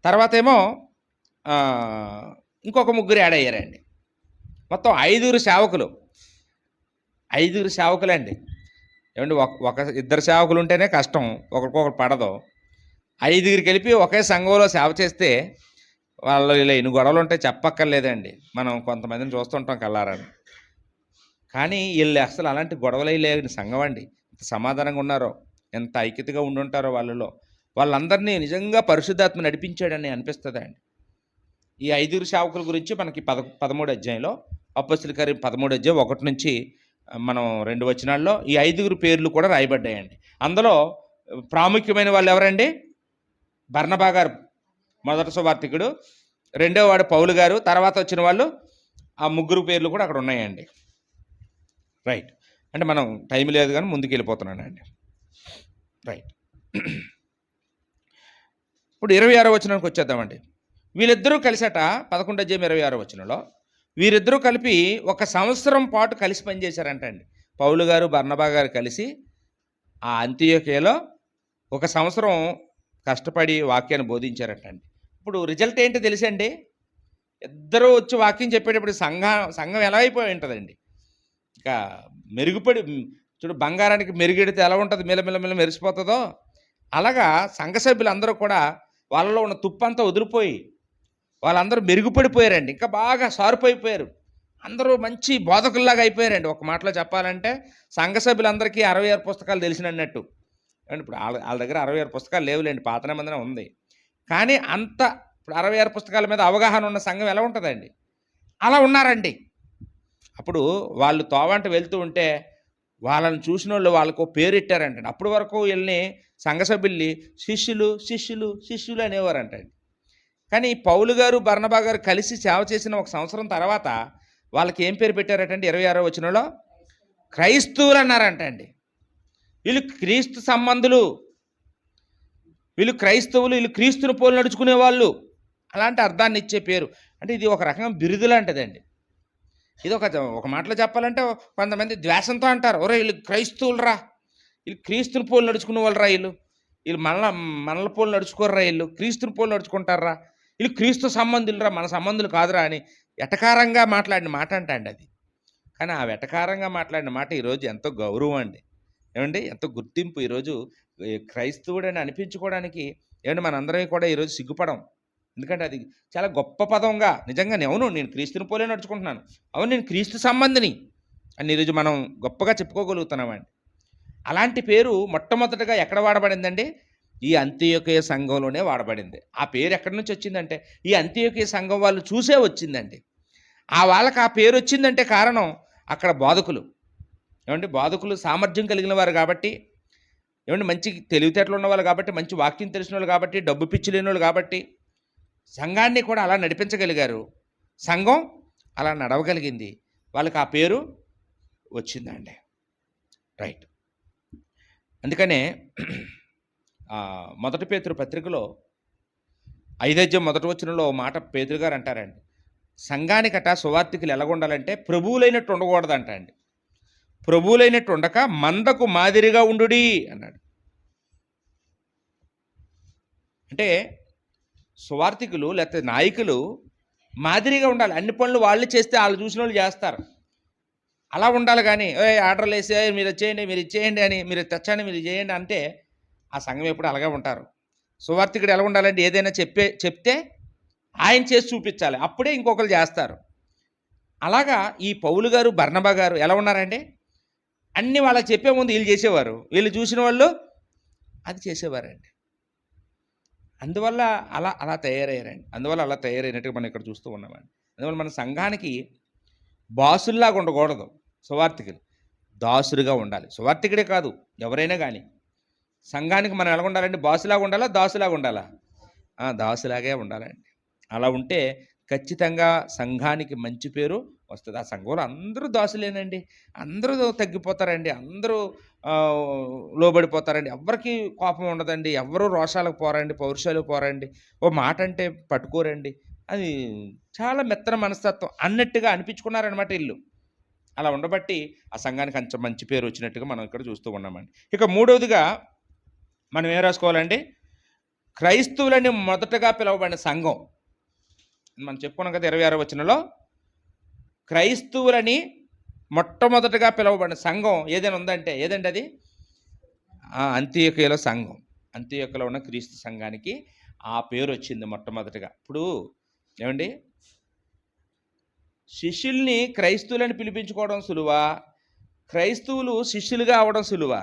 తర్వాత ఏమో ఇంకొక ముగ్గురు యాడ్ అయ్యారండి. మొత్తం 5 సేవకులు, 5 సేవకులండి. ఏమంటే ఒక ఇద్దరు సేవకులు ఉంటేనే కష్టం, ఒకరికొకరు పడదు. 5గురికి వెళ్ళి ఒకే సంఘంలో సేవ చేస్తే వాళ్ళు ఇలా ఎన్ని గొడవలు ఉంటాయి చెప్పక్కర్లేదండి. మనం కొంతమందిని చూస్తుంటాం కళ్ళారని. కానీ వీళ్ళు అసలు అలాంటి గొడవలే లేని సంఘం అండి. ఎంత సమాధానంగా ఉన్నారో, ఎంత ఐక్యతగా ఉండుంటారో వాళ్ళలో. వాళ్ళందరినీ నిజంగా పరిశుద్ధాత్మ నడిపించాడని అనిపిస్తుందండి. ఈ 5 సేవకుల గురించి మనకి 13 అధ్యాయంలో, అపొస్తలుల కార్యం 13 అధ్యాయం 1 నుంచి మనం 2 వచనాల్లో ఈ 5 పేర్లు కూడా రాయబడ్డాయండి. అందులో ప్రాముఖ్యమైన వాళ్ళు ఎవరండి? బర్నబా గారు మొదటి సువార్తికుడు, రెండో వాడు పౌలు గారు, తర్వాత వచ్చిన వాళ్ళు ఆ 3 పేర్లు కూడా అక్కడ ఉన్నాయండి. రైట్. అంటే మనం టైం లేదు కానీ ముందుకు వెళ్ళిపోతున్నానండి. రైట్. ఇప్పుడు 26వ వచనానికి వచ్చేద్దామండి. వీళ్ళిద్దరూ కలిసట 11 అధ్యాయం 26వ వచనంలో వీరిద్దరూ కలిపి 1 సంవత్సరం పాటు కలిసి పనిచేశారంట అండి. పౌలు గారు బర్నబా గారు కలిసి ఆ అంతియోకియలో 1 సంవత్సరం కష్టపడి వాక్యాన్ని బోధించారంట అండి. ఇప్పుడు రిజల్ట్ ఏంటో తెలుసండి? ఇద్దరూ వచ్చి వాక్యం చెప్పేటప్పుడు సంఘం ఎలా అయిపోయి ఉంటుందండి. ఇక మెరుగుపడి చూడు, బంగారానికి మెరుగెడితే ఎలా ఉంటుంది, మిలమిల మెరిసిపోతుందో అలాగా సంఘ సభ్యులందరూ కూడా వాళ్ళలో ఉన్న తుప్పంతా వదిలిపోయి వాళ్ళందరూ మెరుగుపడిపోయారండి. ఇంకా బాగా షార్ప్ అందరూ మంచి బోధకుల్లాగా అయిపోయారండి. ఒక మాటలో చెప్పాలంటే సంఘ సభ్యులందరికీ 66 పుస్తకాలు తెలిసినట్టు. అండ్ ఇప్పుడు వాళ్ళ దగ్గర 66 పుస్తకాలు లేవులేండి, పాత నిబంధన ఉంది. కానీ అంత ఇప్పుడు 66 పుస్తకాల మీద అవగాహన ఉన్న సంఘం ఎలా ఉంటుందండి? అలా ఉన్నారండి. అప్పుడు వాళ్ళు తోవంట వెళ్తూ ఉంటే వాళ్ళని చూసిన వాళ్ళు వాళ్ళకు పేరు పెట్టారంటండి. అప్పటి వరకు వీళ్ళని సంఘ సభ్యుల్ని శిష్యులు అనేవారంటండి. కానీ పౌలు గారు బర్నబా గారు కలిసి సేవ చేసిన 1 సంవత్సరం తర్వాత వాళ్ళకి ఏం పేరు పెట్టారటండి? 26వ వచనంలో క్రైస్తవులు అన్నారంటండి. వీళ్ళు క్రీస్తు సంబంధులు, వీళ్ళు క్రైస్తవులు, వీళ్ళు క్రీస్తుని పోలు నడుచుకునే వాళ్ళు, అలాంటి అర్థాన్ని ఇచ్చే పేరు. అంటే ఇది ఒక రకం బిరుదు లాంటిదండి. ఇది ఒక మాటలో చెప్పాలంటే కొంతమంది ద్వేషంతో అంటారు, ఒరే వీళ్ళు క్రైస్తవులరా, వీళ్ళు క్రీస్తుని పోలు నడుచుకునే వాళ్ళరా, వీళ్ళు మనల పోలు నడుచుకోర్రా, వీళ్ళు క్రీస్తుని పోలు నడుచుకుంటారా, వీళ్ళు క్రీస్తు సంబంధులరా, మన సంబంధులు కాదురా అని ఎటకారంగా మాట్లాడిన మాట అండి అది. కానీ ఆ వెటకారంగా మాట్లాడిన మాట ఈరోజు ఎంతో గౌరవం అండి. ఏమండి, ఎంతో గుర్తింపు. ఈరోజు క్రైస్తవుడని అనిపించుకోవడానికి ఏమంటే మనందరం కూడా ఈరోజు సిగ్గుపడం. ఎందుకంటే అది చాలా గొప్ప పదంగా నిజంగానే, అవును నేను క్రీస్తుని పోలే నడుచుకుంటున్నాను, అవును నేను క్రీస్తు సంబంధిని అని ఈరోజు మనం గొప్పగా చెప్పుకోగలుగుతున్నామండి. అలాంటి పేరు మొట్టమొదటగా ఎక్కడ వాడబడిందండి? ఈ అంత్యోకియ సంఘంలోనే వాడబడింది. ఆ పేరు ఎక్కడి నుంచి వచ్చిందంటే ఈ అంత్యోకియ సంఘం వాళ్ళు చూసే వచ్చిందండి. వాళ్ళకి ఆ పేరు వచ్చిందంటే కారణం అక్కడ బోధకులు. ఏమంటే బోధకులు సామర్థ్యం కలిగిన వారు కాబట్టి, ఏమంటే మంచి తెలివితేటలు ఉన్నవాళ్ళు కాబట్టి, మంచి వాక్యం తెలిసిన వాళ్ళు కాబట్టి, డబ్బు పిచ్చి లేని వాళ్ళు కాబట్టి సంఘాన్ని కూడా అలా నడిపించగలిగారు. సంఘం అలా నడవగలిగింది. వాళ్ళకి ఆ పేరు వచ్చిందండి. రైట్. అందుకనే మొదటి పేతురు పత్రికలో 5వ అధ్యాయం 1వ వచనంలో మాట పేతురు గారు అంటారండి, సంఘానికట సువార్తికులు ఎలాగుండాలంటే ప్రభువులైనట్టు ఉండకూడదంట అండి. ప్రభువులైనట్టు ఉండక మందకు మాదిరిగా ఉండుడి అన్నాడు. అంటే సువార్తికులు లేకపోతే నాయకులు మాదిరిగా ఉండాలి. అన్ని పనులు వాళ్ళు చేస్తే వాళ్ళు చూసిన వాళ్ళు చేస్తారు, అలా ఉండాలి. కానీ ఆర్డర్లు వేసే మీరు వచ్చేయండి, మీరు ఇచ్చేయండి అని, మీరు తెచ్చండి, మీరు చేయండి అంటే ఆ సంఘం ఎప్పుడు అలాగే ఉంటారు. సువార్తికుడు ఎలా ఉండాలంటే ఏదైనా చెప్తే ఆయన చేసి చూపించాలి, అప్పుడే ఇంకొకరు చేస్తారు. అలాగా ఈ పౌలు గారు బర్నబా గారు ఎలా ఉన్నారండి? అన్నీ వాళ్ళకి చెప్పే ముందు వీళ్ళు చేసేవారు, వీళ్ళు చూసిన వాళ్ళు అది చేసేవారండి. అందువల్ల అలా తయారయ్యారండి. అందువల్ల అలా తయారైనట్టుగా మనం ఇక్కడ చూస్తూ ఉన్నామండి. అందువల్ల మన సంఘానికి బాసుల్లాగా ఉండకూడదు. సువార్తికులు దాసులుగా ఉండాలి. సువార్తికుడే కాదు, ఎవరైనా కానీ సంఘానికి మనం ఎలా ఉండాలండి? బాసులాగా ఉండాలా, దాసులాగా ఉండాలా? దాసులాగే ఉండాలండి. అలా ఉంటే ఖచ్చితంగా సంఘానికి మంచి పేరు వస్తుంది. ఆ సంఘంలో అందరూ దాసులేనండి, అందరూ తగ్గిపోతారండి, అందరూ లోబడిపోతారండి, ఎవరికి కోపం ఉండదండి, ఎవరు రోషాలకు పోరండి, పౌరుషాలకు పోరండి, ఓ మాట అంటే పట్టుకోరండి. అది చాలా మెత్తన మనస్తత్వం అన్నట్టుగా అనిపించుకున్నారనమాట వీళ్ళు. అలా ఉండబట్టి ఆ సంఘానికి అంత మంచి పేరు వచ్చినట్టుగా మనం ఇక్కడ చూస్తూ ఉన్నామండి. ఇక మూడవదిగా మనం ఏం రాసుకోవాలండి? క్రైస్తవులని మొదటగా పిలువబడిన సంఘం మనం చెప్పుకున్నాం కదా 26వ వచనంలో. క్రైస్తవులని మొట్టమొదటగా పిలువబడిన సంఘం ఏదైనా ఉందంటే ఏదండి అది? అంత్యోక్యలో సంఘం, అంత్యోక్యలో ఉన్న క్రీస్తు సంఘానికి ఆ పేరు వచ్చింది మొట్టమొదటిగా. ఇప్పుడు ఏమండి, శిష్యుల్ని క్రైస్తవులని పిలిపించుకోవడం సులువా, క్రైస్తవులు శిష్యులుగా అవడం సులువా?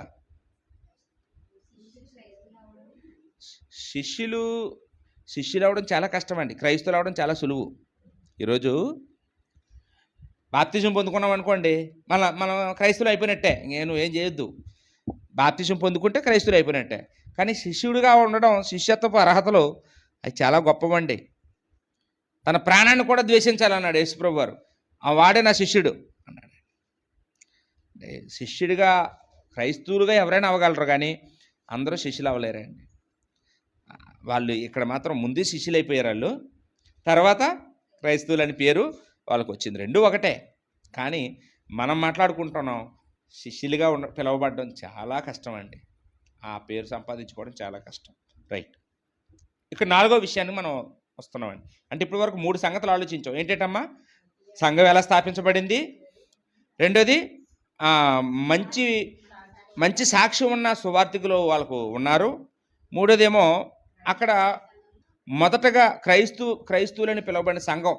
శిష్యులు అవడం చాలా కష్టం అండి, క్రైస్తవులు అవడం చాలా సులువు. ఈరోజు బాప్తిజం పొందుకున్నాం అనుకోండి, మనం క్రైస్తవులు అయిపోయినట్టే, నేను ఏం చేయొద్దు. బాప్తిజం పొందుకుంటే క్రైస్తవులు అయిపోయినట్టే. కానీ శిష్యుడిగా ఉండడం, శిష్యత్వపు అర్హతలు అవి చాలా గొప్పవండి. తన ప్రాణాన్ని కూడా ద్వేషించాలన్నాడు యేసుప్రభు వారు. వాడే నా శిష్యుడు అన్నాడు. శిష్యుడిగా క్రైస్తవులుగా ఎవరైనా అవ్వగలరు, కానీ అందరూ శిష్యులు అవ్వలేరండి. వాళ్ళు ఇక్కడ మాత్రం ముందే శిష్యులు అయిపోయారు వాళ్ళు, తర్వాత క్రైస్తవులు అని పేరు వాళ్ళకు వచ్చింది. రెండూ ఒకటే. కానీ మనం మాట్లాడుకుంటున్నాం, శిష్యులుగా పిలువబడడం చాలా కష్టం అండి. ఆ పేరు సంపాదించుకోవడం చాలా కష్టం. రైట్, ఇక్కడ 4వ విషయానికి మనం వస్తున్నామండి. అంటే ఇప్పటి వరకు 3 సంగతులు ఆలోచించాం. ఏంటంటమ్మా? సంఘం ఎలా స్థాపించబడింది, రెండోది మంచి మంచి సాక్ష్యం ఉన్న సువార్థికులు వాళ్ళకు ఉన్నారు, మూడోదేమో అక్కడ మొదటగా క్రైస్తవులని పిలువబడిన సంఘం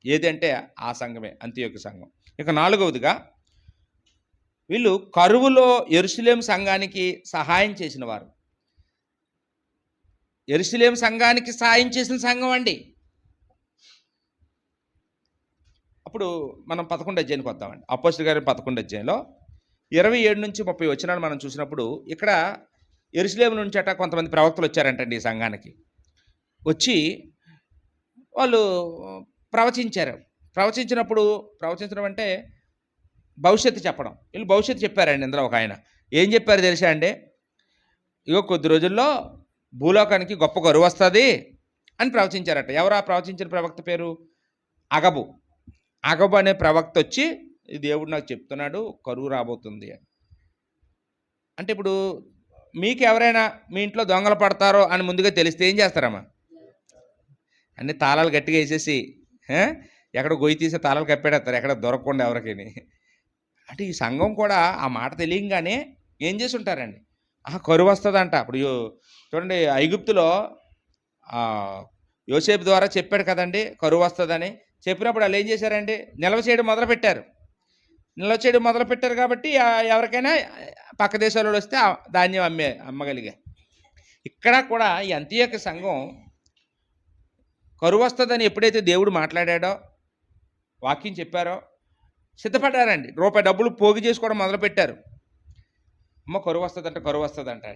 ఏదంటే ఆ సంఘమే, అంత్యోక్య సంఘం. ఇక 4వదిగా వీళ్ళు కరువులో యెరూషలేము సంఘానికి సహాయం చేసిన వారు. యెరూషలేము సంఘానికి సహాయం చేసిన సంఘం అండి. అప్పుడు మనం 11వ అధ్యాయానికి వద్దామండి. అపోస్తలుల కార్యం 11వ అధ్యాయంలో 27 నుంచి 30 వచనాలు మనం చూసినప్పుడు, ఇక్కడ యెరూషలేము నుంచి అట కొంతమంది ప్రవక్తలు వచ్చారంటండి ఈ సంఘానికి. వచ్చి వాళ్ళు ప్రవచించారు. ప్రవచించడం అంటే భవిష్యత్తు చెప్పడం. వీళ్ళు భవిష్యత్తు చెప్పారండి. ఇందులో ఒక ఆయన ఏం చెప్పారు తెలుసా అండి? ఇగో కొద్ది రోజుల్లో భూలోకానికి గొప్ప కరువు వస్తుంది అని ప్రవచించారట. ఎవరు ఆ ప్రవచించిన ప్రవక్త పేరు? అగబు అనే ప్రవక్త వచ్చి, ఈ దేవుడు నాకు చెప్తున్నాడు కరువు రాబోతుంది అని. అంటే ఇప్పుడు మీకు ఎవరైనా మీ ఇంట్లో దొంగలు పడతారో అని ముందుగా తెలిస్తే ఏం చేస్తారమ్మా? అన్ని తాళాలు గట్టిగా వేసేసి ఎక్కడ గొయ్యి తీసే తాళాలు కప్పేడతారు, ఎక్కడ దొరకకుండా ఎవరికి. అంటే ఈ సంఘం కూడా ఆ మాట తెలియంగానే ఏం చేసి ఉంటారండి, కరువు వస్తుందంట. అప్పుడు చూడండి, ఐగుప్తులో యోసేపు ద్వారా చెప్పాడు కదండి కరువు వస్తుందని. చెప్పినప్పుడు వాళ్ళు ఏం చేశారండి, నిల్వ చేయడం మొదలుపెట్టారు కాబట్టి ఎవరికైనా పక్క దేశాలలో వస్తే ధాన్యం అమ్మగలిగా. ఇక్కడ కూడా ఈ అంత్యోక్య సంఘం కరువు వస్తుందని ఎప్పుడైతే దేవుడు మాట్లాడాడో, వాక్యం చెప్పారో, సిద్ధపడ్డారండి. రూపాయి డబ్బులు పోగు చేసుకోవడం మొదలుపెట్టారు. కరువు వస్తుందంట.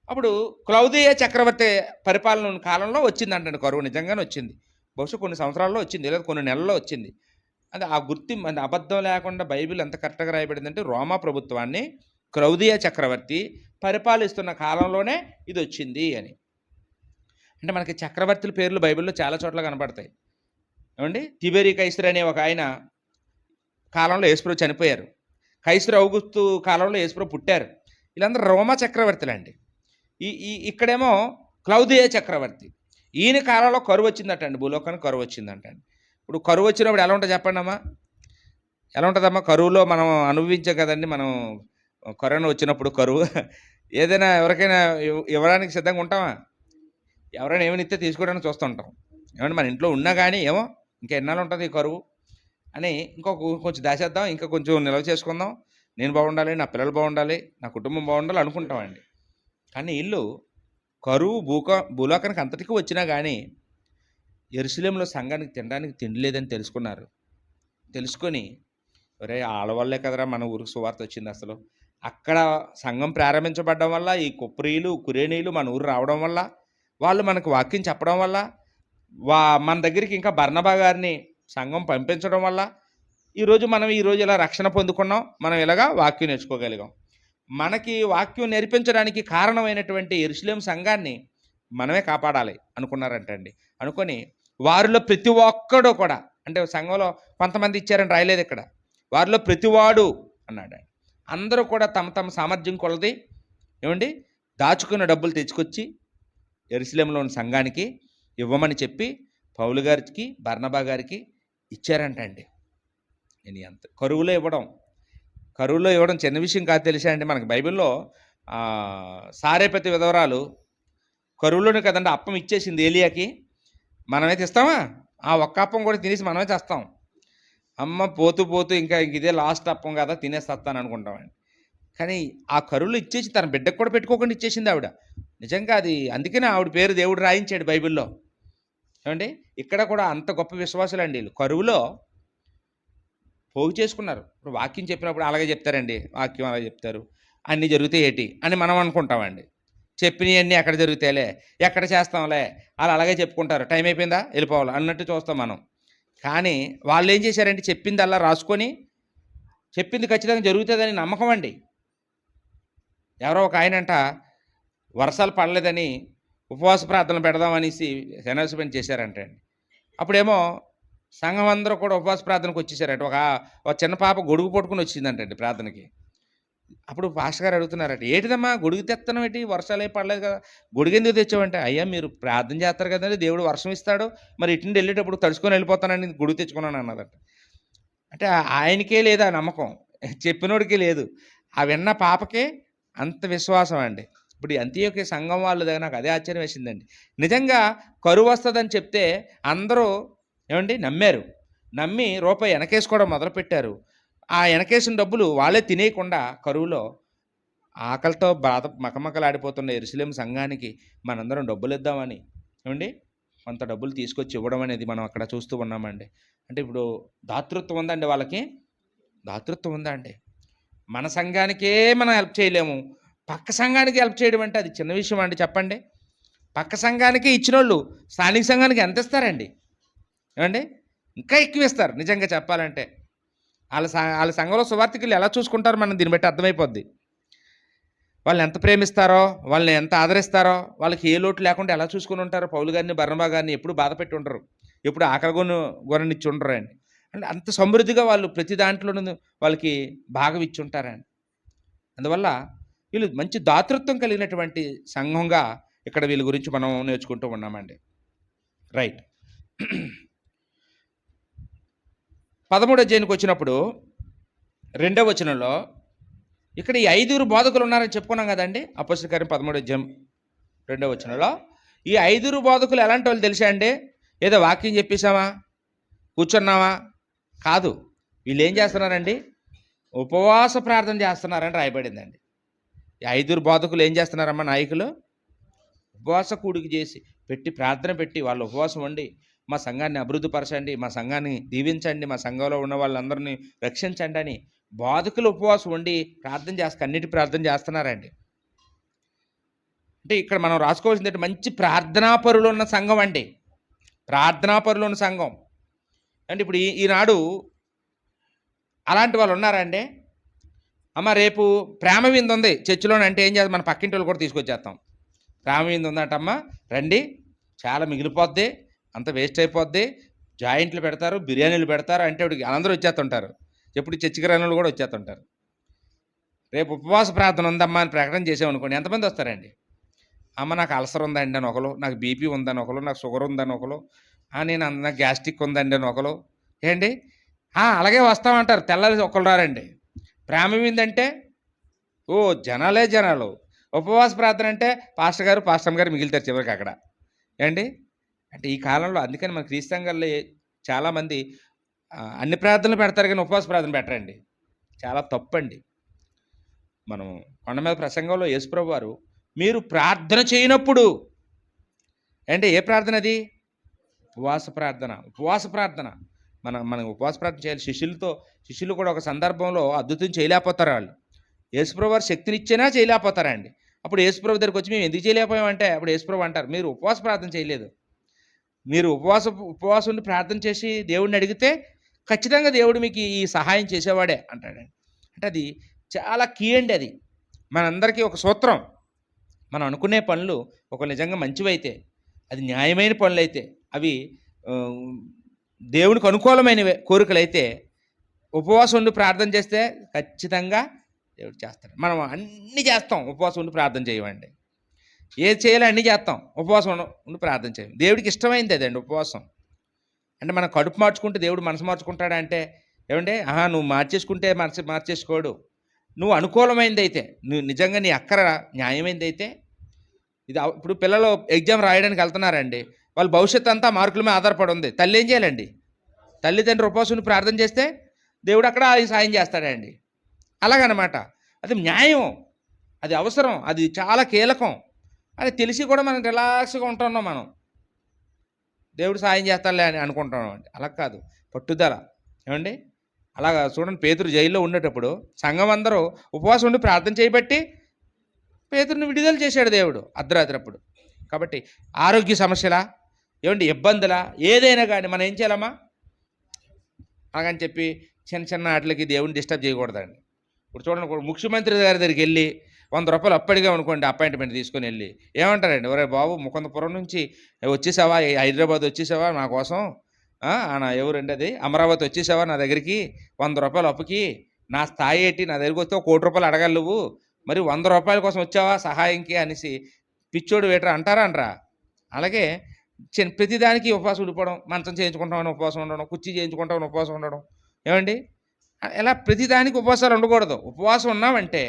అప్పుడు క్లౌదియ చక్రవర్తి పరిపాలన కాలంలో వచ్చిందంటండి కరువు. నిజంగానే వచ్చింది. బహుశా కొన్ని సంవత్సరాల్లో వచ్చింది, లేదా కొన్ని నెలల్లో వచ్చింది. అది ఆ గుర్తింపు అబద్ధం లేకుండా బైబిల్ ఎంత కరెక్ట్గా రాయబడిందంటే, రోమా ప్రభుత్వాన్ని క్లౌదియ చక్రవర్తి పరిపాలిస్తున్న కాలంలోనే ఇది వచ్చింది అని. అంటే మనకి చక్రవర్తుల పేర్లు బైబిల్లో చాలా చోట్ల కనపడతాయి. ఏమండి, తిబెరి కైసర్ అనే ఒక ఆయన కాలంలో యేసుప్రభు చనిపోయారు. కైసర్ ఔగుస్తు కాలంలో యేసుప్రభు పుట్టారు. వీళ్ళందరూ రోమా చక్రవర్తులండి. ఇక్కడేమో క్లౌదియ చక్రవర్తి. ఈయన కాలంలో కరువు వచ్చిందటండి, భూలోకానికి కరువు వచ్చిందంటండి. ఇప్పుడు కరువు వచ్చినప్పుడు ఎలా ఉంటుంది చెప్పండి అమ్మా? ఎలా ఉంటుందమ్మా? కరువులో మనం అనుభవించాం కదండి. మనం కరోనా వచ్చినప్పుడు కరువు ఏదైనా ఎవరికైనా ఇవ్వడానికి సిద్ధంగా ఉంటామా? ఎవరైనా ఏమైనా ఇస్తే తీసుకోవడానికి చూస్తుంటాం. ఏమంటే మన ఇంట్లో ఉన్నా కానీ ఏమో ఇంకా ఎన్నాళ్ళు ఉంటుంది ఈ కరువు అని, కొంచెం దాచేద్దాం, ఇంకా కొంచెం నిల్వ చేసుకుందాం, నేను బాగుండాలి, నా పిల్లలు బాగుండాలి, నా కుటుంబం బాగుండాలి అనుకుంటామండి. కానీ వీళ్ళు కరువు భూలోకానికి అంతటికీ వచ్చినా కానీ యెరూషలేములో సంఘానికి తినడానికి తిండి లేదని తెలుసుకొని ఒరే ఆడవాళ్ళే కదరా మన ఊరికి సువార్త వచ్చింది. అసలు అక్కడ సంఘం ప్రారంభించబడడం వల్ల, ఈ కుప్రీలు కురేనీలు మన ఊరు రావడం వల్ల, వాళ్ళు మనకు వాక్యం చెప్పడం వల్ల, మన దగ్గరికి ఇంకా బర్నబా గారిని సంఘం పంపించడం వల్ల ఈరోజు ఇలా రక్షణ పొందుకున్నాం, మనం ఇలాగా వాక్యం నేర్చుకోగలిగాం. మనకి వాక్యం నేర్పించడానికి కారణమైనటువంటి యెరూషలేము సంఘాన్ని మనమే కాపాడాలి అనుకున్నారంటండి. అనుకొని వారిలో ప్రతి ఒక్కడు కూడా, అంటే సంఘంలో కొంతమంది ఇచ్చారని రాయలేదు ఇక్కడ, వారిలో ప్రతివాడు అన్నాడు. అందరూ కూడా తమ తమ సామర్థ్యం కొలది ఏమండి దాచుకున్న డబ్బులు తెచ్చుకొచ్చి యెరూషలేములోని సంఘానికి ఇవ్వమని చెప్పి పౌలు గారికి బర్నబా గారికి ఇచ్చారంటండి. నేను ఎంత కరువులో ఇవ్వడం చిన్న విషయం కాదు తెలుసా అండి. మనకి బైబిల్లో సారేపతి విధవరాలు కరువులోనే కదండి అప్పం ఇచ్చేసింది ఏలియాకి. మనమైతే ఇస్తామా? ఆ ఒక్క అప్పం కూడా తినేసి మనమే చేస్తాం. అమ్మ పోతూ పోతూ ఇంకా ఇదే లాస్ట్ అప్పం కదా తినేస్తాను అనుకుంటామండి. కానీ ఆ కరువులో ఇచ్చేసి తన బిడ్డకు కూడా పెట్టుకోకుండా ఇచ్చేసింది ఆవిడ. నిజంగా అది అందుకనే ఆవిడ పేరు దేవుడు రాయించాడు బైబిల్లో. ఏమండి ఇక్కడ కూడా అంత గొప్ప విశ్వాసులండి వీళ్ళు. కరువులో పోగు చేసుకున్నారు. ఇప్పుడు వాక్యం చెప్పినప్పుడు అలాగే చెప్తారండి. వాక్యం అలా చెప్తారు, అన్నీ జరుగుతాయి ఏటి అని మనం అనుకుంటామండి. చెప్పినవన్నీ ఎక్కడ జరుగుతాయిలే, ఎక్కడ చేస్తాంలే, వాళ్ళు అలాగే చెప్పుకుంటారు. టైం అయిపోయిందా వెళ్ళిపోవాలి అన్నట్టు చూస్తాం మనం. కానీ వాళ్ళు ఏం చేశారంటే చెప్పింది అలా రాసుకొని, చెప్పింది ఖచ్చితంగా జరుగుతుందని నమ్మకం అండి. ఎవరో ఒక ఆయనంట వర్షాలు పడలేదని ఉపవాస ప్రార్థనలు పెడదామనేసి అనౌన్స్మెంట్ చేశారంట అండి. అప్పుడేమో సంఘం అందరూ కూడా ఉపవాస ప్రార్థనకు వచ్చేసారట. ఒక చిన్న పాప గొడుగు పట్టుకుని వచ్చిందంటండి ప్రార్థనకి. అప్పుడు పాస్టర్ గారు అడుగుతున్నారట, ఏంటిదమ్మా గొడుగు తెత్తనం ఏంటి, వర్షాలు ఏం పడలేదు కదా, గొడుగు ఎందుకు తెచ్చావంటే, అయ్యా మీరు ప్రార్థన చేస్తారు కదండి, దేవుడు వర్షం ఇస్తాడు, మరి ఇటు నుండి వెళ్ళేటప్పుడు తడుచుకొని వెళ్ళిపోతానని గొడుగు తెచ్చుకున్నాను అన్నదట. అంటే ఆయనకే లేదు ఆ నమ్మకం, చెప్పినోడికి లేదు. ఆ విన్న పాపకే అంత విశ్వాసం అండి. ఇప్పుడు అంత్యోక్య సంఘం వాళ్ళు దగ్గర నాకు అదే ఆశ్చర్యం వేసిందండి. నిజంగా కరువు వస్తుందని చెప్తే అందరూ ఏమండి నమ్మారు. నమ్మి రూపాయి వెనకేసుకోవడం మొదలుపెట్టారు. ఆ వెనకేసిన డబ్బులు వాళ్ళే తినేయకుండా కరువులో ఆకలితో బాధ మకమకలాడిపోతున్న యెరూషలేము సంఘానికి మనందరం డబ్బులు ఇద్దామని ఏమండి కొంత డబ్బులు తీసుకొచ్చి ఇవ్వడం అనేది మనం అక్కడ చూస్తూ ఉన్నామండి. అంటే ఇప్పుడు దాతృత్వం ఉందండి, వాళ్ళకి దాతృత్వం ఉందా అండి? మన సంఘానికే మనం హెల్ప్ చేయలేము, పక్క సంఘానికి హెల్ప్ చేయడం అంటే అది చిన్న విషయం అండి చెప్పండి? పక్క సంఘానికి ఇచ్చినోళ్ళు స్థానిక సంఘానికి ఎంత ఇస్తారండి? ఏమండి ఇంకా ఎక్కువ ఇస్తారు నిజంగా చెప్పాలంటే. వాళ్ళ సంఘంలో సువార్థికులు ఎలా చూసుకుంటారో మనం దీన్ని బట్టి అర్థమైపోద్ది. వాళ్ళని ఎంత ప్రేమిస్తారో, వాళ్ళని ఎంత ఆదరిస్తారో, వాళ్ళకి ఏ లోటు లేకుండా ఎలా చూసుకుని ఉంటారో. పౌలు గారిని బర్నబా గారిని ఎప్పుడు బాధ పెట్టి ఉండరు, ఎప్పుడు ఆకలి గొర్రెనిచ్చి ఉండరు అండి. అంటే అంత సమృద్ధిగా వాళ్ళు ప్రతి దాంట్లోనూ వాళ్ళకి భాగం ఇచ్చి ఉంటారండి. అందువల్ల వీళ్ళు మంచి దాతృత్వం కలిగినటువంటి సంఘంగా ఇక్కడ వీళ్ళ గురించి మనం నేర్చుకుంటూ ఉన్నామండి. రైట్. 13వ అధ్యాయానికి వచ్చినప్పుడు 2వ వచనంలో ఇక్కడ ఈ 5 బోధకులు ఉన్నారని చెప్పుకున్నాం కదండి. అపోస్తలుల కార్యం 13వ అధ్యాయం 2వ వచనంలో ఈ 5 బోధకులు ఎలాంటి వాళ్ళు తెలుసా అండి? ఏదో వాక్యం చెప్పేసామా, కూర్చున్నామా కాదు. వీళ్ళు ఏం చేస్తున్నారండి? ఉపవాస ప్రార్థన చేస్తున్నారని రాయబడిందండి. ఈ 5 బోధకులు ఏం చేస్తున్నారమ్మా? నాయకులు ఉపవాస కూడికి చేసి పెట్టి ప్రార్థన పెట్టి వాళ్ళు ఉపవాసం ఉండి మా సంఘాన్ని అభివృద్ధిపరచండి, మా సంఘాన్ని దీవించండి, మా సంఘంలో ఉన్న వాళ్ళందరినీ రక్షించండి అని బోధకులు ఉపవాసం ఉండి కన్నీటి ప్రార్థన చేస్తున్నారండి. అంటే ఇక్కడ మనం రాసుకోవాల్సింది మంచి ప్రార్థనాపరులు ఉన్న సంఘం అండి. ప్రార్థనాపరులు ఉన్న సంఘం అంటే ఇప్పుడు ఈనాడు అలాంటి వాళ్ళు ఉన్నారండి. అమ్మ రేపు ప్రేమ విందు ఉంది చర్చిలోని అంటే ఏం చేస్తాం? మన పక్కింటి వాళ్ళు కూడా తీసుకొచ్చేస్తాం. ప్రేమ విందు ఉందంటమ్మా రండి, చాలా మిగిలిపోద్ది, అంత వేస్ట్ అయిపోద్ది, జాయింట్లు పెడతారు, బిర్యానీలు పెడతారు అంటే అందరూ వచ్చేస్తుంటారు. ఎప్పుడు చర్చికి రాని వాళ్ళు కూడా వచ్చేస్తుంటారు. రేపు ఉపవాస ప్రార్థన ఉందమ్మా అని ప్రకటన చేసామనుకోండి, ఎంతమంది వస్తారండి? అమ్మ నాకు అల్సర్ ఉందండి అని ఒకరు, నాకు బీపీ ఉందని ఒకరు, నాకు షుగర్ ఉందని ఒకరు, నాకు గ్యాస్ట్రిక్ ఉందండి అని ఒకరు. ఏంటి అలాగే వస్తామంటారు. తెల్లారి ఒకరు రారండి. ప్రేమ ఏంటంటే ఓ జనాలు. ఉపవాస ప్రార్థన అంటే పాస్టర్ గారు మిగిలితారు చివరికి అక్కడ. ఏంటి అంటే ఈ కాలంలో అందుకని మన క్రీస్తు చాలామంది అన్ని ప్రార్థనలు పెడతారు కానీ ఉపవాస ప్రార్థన పెట్టరండి. చాలా తప్పండి. మనం కొండ మీద ప్రసంగంలో యేసుప్రభు వారు మీరు ప్రార్థన చేయనప్పుడు అంటే ఏ ప్రార్థన అది? ఉపవాస ప్రార్థన. మనం ఉపవాస ప్రార్థన చేయాలి. శిష్యులు కూడా ఒక సందర్భంలో అద్భుతం చేయలేకపోతారు. వాళ్ళు యేసుప్రభు వారు శక్తినిచ్చినా చేయలేకపోతారండి. అప్పుడు యేసుప్రభు దగ్గరికి వచ్చి మేము ఎందుకు చేయలేకపోయామంటే అప్పుడు యేసుప్రభు అంటారు, మీరు ఉపవాస ప్రార్థన చేయలేదు. మీరు ఉపవాసం ఉండి ప్రార్థన చేసి దేవుడిని అడిగితే ఖచ్చితంగా దేవుడు మీకు ఈ సహాయం చేసేవాడే అంటాడండి. అంటే అది చాలా కీ అండి. అది మనందరికీ ఒక సూత్రం. మనం అనుకునే పనులు ఒక నిజంగా మంచివైతే, అది న్యాయమైన పనులైతే, అవి దేవునికి అనుకూలమైన కోరికలైతే ఉపవాసం ఉండి ప్రార్థన చేస్తే ఖచ్చితంగా దేవుడు చేస్తాడు. మనం అన్నీ చేస్తాం, ఉపవాసం ఉండి ప్రార్థన చేయమండి. ఏది చేయాలో అన్నీ చేస్తాం, ఉపవాసం ఉండి ప్రార్థన చేయం. దేవుడికి ఇష్టమైంది అదండి ఉపవాసం. అంటే మనం కడుపు మార్చుకుంటే దేవుడు మనసు మార్చుకుంటాడా అంటే ఏమంటే నువ్వు మార్చేసుకుంటే మార్చేసుకోడు. నువ్వు అనుకూలమైందైతే, నువ్వు నిజంగా నీ అక్కర న్యాయమైందైతే, ఇప్పుడు పిల్లలు ఎగ్జామ్ రాయడానికి వెళ్తున్నారండి, వాళ్ళ భవిష్యత్తు అంతా మార్కుల మీద ఆధారపడి ఉంది. తల్లి ఏం చేయాలండి? తల్లిదండ్రులు ఉపవాసం ప్రార్థన చేస్తే దేవుడు అక్కడ సాయం చేస్తాడండి. అలాగనమాట. అది న్యాయం, అది అవసరం, అది చాలా కీలకం. అది తెలిసి కూడా మనం రిలాక్స్గా ఉంటున్నాం. మనం దేవుడు సాయం చేస్తాడులే అని అనుకుంటున్నాం అండి. అలా కాదు, పట్టుదల. ఏమండి, అలాగా చూడండి, పేతురు జైల్లో ఉండేటప్పుడు సంఘం అందరూ ఉపవాసం ఉండి ప్రార్థన చేయబట్టి పేతురుని విడుదల చేశాడు దేవుడు అర్ధరాత్రప్పుడు. కాబట్టి ఆరోగ్య సమస్యలా, ఏమండి, ఇబ్బందులా, ఏదైనా కానీ మనం ఏం చేయాలమ్మా? అలాగని చెప్పి చిన్న చిన్న వాటికి దేవుడిని డిస్టర్బ్ చేయకూడదండి. ఇప్పుడు చూడండి, ముఖ్యమంత్రి గారి దగ్గరికి వెళ్ళి 100 రూపాయలు అప్పటిగా అనుకోండి, అపాయింట్మెంట్ తీసుకొని వెళ్ళి ఏమంటారండి? ఒరే బాబు, ముకుందపురం నుంచి వచ్చేసావా, హైదరాబాద్ వచ్చేసావా నా కోసం, ఎవరండి అది, అమరావతి వచ్చేసావా నా దగ్గరికి 100 రూపాయలు అప్పుకి, నా స్థాయి ఏంటి, నా దగ్గరికి వస్తే 1 కోటి రూపాయలు అడగాలి నువ్వు, మరి 100 రూపాయల కోసం వచ్చావా సహాయంకి అనేసి పిచ్చోడు వేటరా అంటారా అనరా? అలాగే ప్రతిదానికి ఉపవాసం ఉండిపోవడం, మంచం చేయించుకుంటామని ఉపవాసం ఉండడం, కుర్చీ చేయించుకుంటామని ఉపవాసం ఉండడం, ఏమండి, ఇలా ప్రతిదానికి ఉపవాసాలు ఉండకూడదు. ఉపవాసం ఉన్నామంటే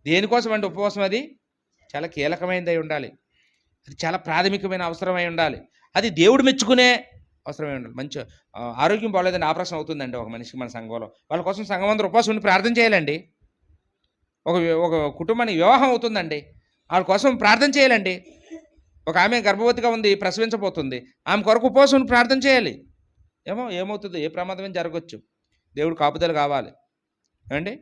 దేనికోసం అంటే ఉపవాసం అది చాలా కీలకమైనది అయి ఉండాలి, అది చాలా ప్రాథమికమైన అవసరమై ఉండాలి, అది దేవుడు మెచ్చుకునే అవసరమై ఉండాలి. మంచి ఆరోగ్యం బాగోలేదండి, ఆపరేషన్ అవుతుందండి ఒక మనిషికి మన సంఘంలో, వాళ్ళ కోసం సంఘం అందరూ ఉపవాసం ఉండి ప్రార్థన చేయాలండి. ఒక కుటుంబానికి వివాహం అవుతుందండి, వాళ్ళ కోసం ప్రార్థన చేయాలండి. ఒక ఆమె గర్భవతిగా ఉంది, ప్రసవించబోతుంది, ఆమె కొరకు ఉపవాసం ప్రార్థన చేయాలి. ఏమవుతుంది, ఏ ప్రమాదం జరగవచ్చు, దేవుడు కాపుదల కావాలి ఏమండి,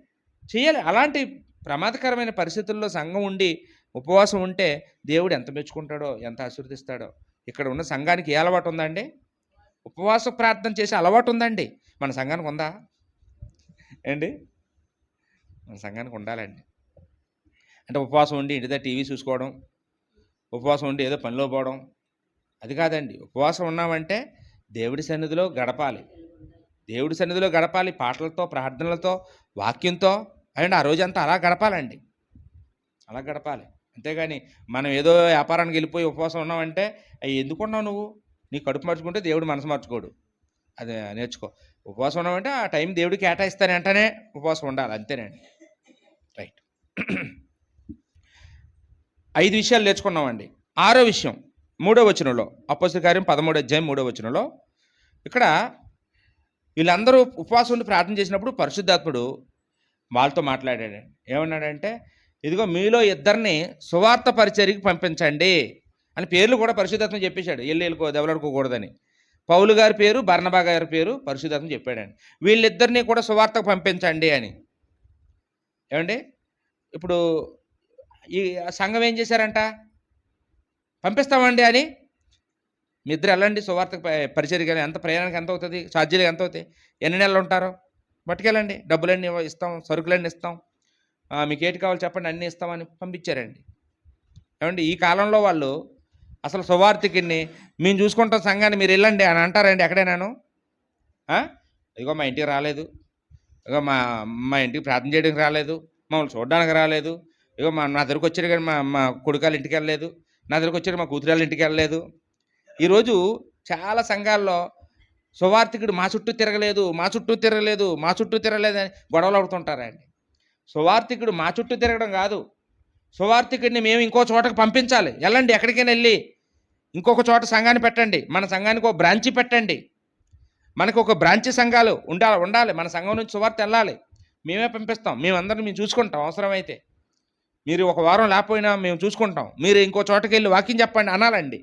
చేయాలి. అలాంటి ప్రమాదకరమైన పరిస్థితుల్లో సంఘం ఉండి ఉపవాసం ఉంటే దేవుడు ఎంత మెచ్చుకుంటాడో, ఎంత ఆశీర్వదిస్తాడో. ఇక్కడ ఉన్న సంఘానికి ఏ అలవాటు ఉందండి? ఉపవాస ప్రార్థన చేసే అలవాటు ఉందండి. మన సంఘానికి ఉందా ఏంటి? మన సంఘానికి ఉండాలండి. అంటే ఉపవాసం ఉండి ఇంటి దగ్గర టీవీ చూసుకోవడం, ఉపవాసం ఉండి ఏదో పనిలో పోవడం, అది కాదండి. ఉపవాసం ఉన్నామంటే దేవుడి సన్నిధిలో గడపాలి, దేవుడి సన్నిధిలో గడపాలి, పాటలతో, ప్రార్థనలతో, వాక్యంతో. అండ్ ఆ రోజంతా అలా గడపాలండి, అలా గడపాలి. అంతేగాని మనం ఏదో వ్యాపారానికి వెళ్ళిపోయి ఉపవాసం ఉన్నామంటే అవి ఎందుకున్నావు నువ్వు? నీ కడుపు మార్చుకుంటే దేవుడు మనసు మార్చుకోడు. అది నేర్చుకో. ఉపవాసం ఉన్నామంటే ఆ టైం దేవుడికి కేటాయిస్తాను వెంటనే ఉపవాసం ఉండాలి, అంతేనండి. రైట్. 5 విషయాలు నేర్చుకున్నామండి. 6వ విషయం 3వ వచనంలో, అపోస్తలుల కార్యం 13వ అధ్యాయం 3వ వచనంలో, ఇక్కడ వీళ్ళందరూ ఉపవాసం ఉండి ప్రార్థన చేసినప్పుడు పరిశుద్ధాత్ముడు వాళ్ళతో మాట్లాడాడు. ఏమన్నాడంటే, ఇదిగో మీలో 2 సువార్త పరిచర్యకి పంపించండి అని పేర్లు కూడా పరిశుద్ధాత్మ చెప్పేశాడు. వెళ్ళి దెవలాడుకోకూడదని. పౌలు గారి పేరు, బర్నబా గారి పేరు పరిశుద్ధాత్మ చెప్పాడండి. వీళ్ళిద్దరినీ కూడా సువార్తకు పంపించండి అని. ఏమండి, ఇప్పుడు ఈ సంఘం ఏం చేశారంట? పంపిస్తామండి అని. మీ ఇద్దరు వెళ్ళండి సువార్తకు పరిచర్యకి, ఎంత ప్రయాణానికి ఎంత అవుతుంది, ఛార్జీలు ఎంత అవుతాయి, ఎన్ని నెలలు ఉంటారో పట్టుకెళ్ళండి, డబ్బులన్నీ ఇస్తాం, సరుకులన్నీ ఇస్తాం, మీకు ఏటి కావాలి చెప్పండి అన్నీ ఇస్తామని పంపించారండి. ఏమండి, ఈ కాలంలో వాళ్ళు అసలు సువార్తికిని మేము చూసుకుంటాం సంఘాన్ని, మీరు వెళ్ళండి అని అంటారండి ఎక్కడైనాను? ఇదిగో మా ఇంటికి రాలేదు, ఇగో మా ఇంటికి ప్రార్థన చేయడానికి రాలేదు, మమ్మల్ని చూడడానికి రాలేదు, ఇగో నా దగ్గరకు వచ్చాడు కానీ మా కొడుకాళ్ళ ఇంటికి వెళ్ళలేదు, నా దగ్గరకు వచ్చాడు మా కూతురాళ్ళ ఇంటికి వెళ్ళలేదు. ఈరోజు చాలా సంఘాల్లో సువార్తికుడు మా చుట్టూ తిరగలేదు, మా చుట్టూ తిరగలేదు, మా చుట్టూ తిరగలేదు అని గొడవలు అవుతుంటారండి. సువార్తికుడు మా చుట్టూ తిరగడం కాదు, సువార్తికుడిని మేము ఇంకో చోటకు పంపించాలి. వెళ్ళండి, ఎక్కడికైనా వెళ్ళి ఇంకొక చోట సంఘాన్ని పెట్టండి, మన సంఘానికి ఒక బ్రాంచి పెట్టండి, మనకు ఒక బ్రాంచి సంఘాలు ఉండాలి. మన సంఘం నుంచి సువార్త వెళ్ళాలి, మేమే పంపిస్తాం, మేమందరం మేము చూసుకుంటాం. అవసరమైతే మీరు ఒక వారం లేకపోయినా మేము చూసుకుంటాం, మీరు ఇంకో చోటకి వెళ్ళి వాక్యం చెప్పండి అనాలండి.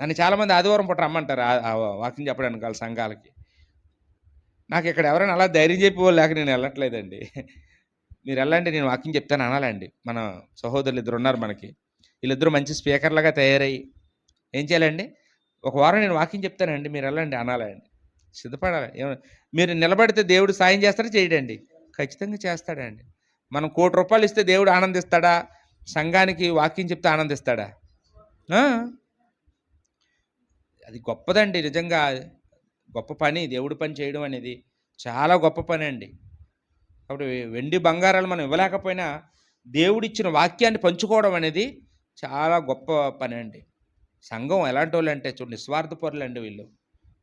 నన్ను చాలామంది ఆదివారం పూట రమ్మంటారు వాక్యం చెప్పడానికి వాళ్ళ సంఘాలకి. నాకు ఇక్కడ ఎవరైనా అలా ధైర్యం చెప్పేవాళ్ళు లేక నేను వెళ్ళట్లేదండి. మీరు వెళ్ళండి, నేను వాక్యం చెప్తాను అనాలండి. మన సహోదరులు 2 ఉన్నారు మనకి, వీళ్ళిద్దరూ మంచి స్పీకర్లుగా తయారయ్యి ఏం చేయాలండి, ఒక వారం నేను వాక్యం చెప్తానండి, మీరు వెళ్ళండి అనాలండి. సిద్ధపడాలి. మీరు నిలబడితే దేవుడు సాయం చేస్తాడా చేయడండి? ఖచ్చితంగా చేస్తాడండి. మనం 1 కోటి రూపాయలు ఇస్తే దేవుడు ఆనందిస్తాడా? సంఘానికి వాక్యం చెప్తే ఆనందిస్తాడా? అది గొప్పదండి, నిజంగా గొప్ప పని. దేవుడి పని చేయడం అనేది చాలా గొప్ప పని అండి. కాబట్టి వెండి బంగారాలు మనం ఇవ్వలేకపోయినా దేవుడిచ్చిన వాక్యాన్ని పంచుకోవడం అనేది చాలా గొప్ప పని అండి. సంఘం ఎలాంటి వాళ్ళు అంటే చూడండి, నిస్వార్థపరులు అండి వీళ్ళు.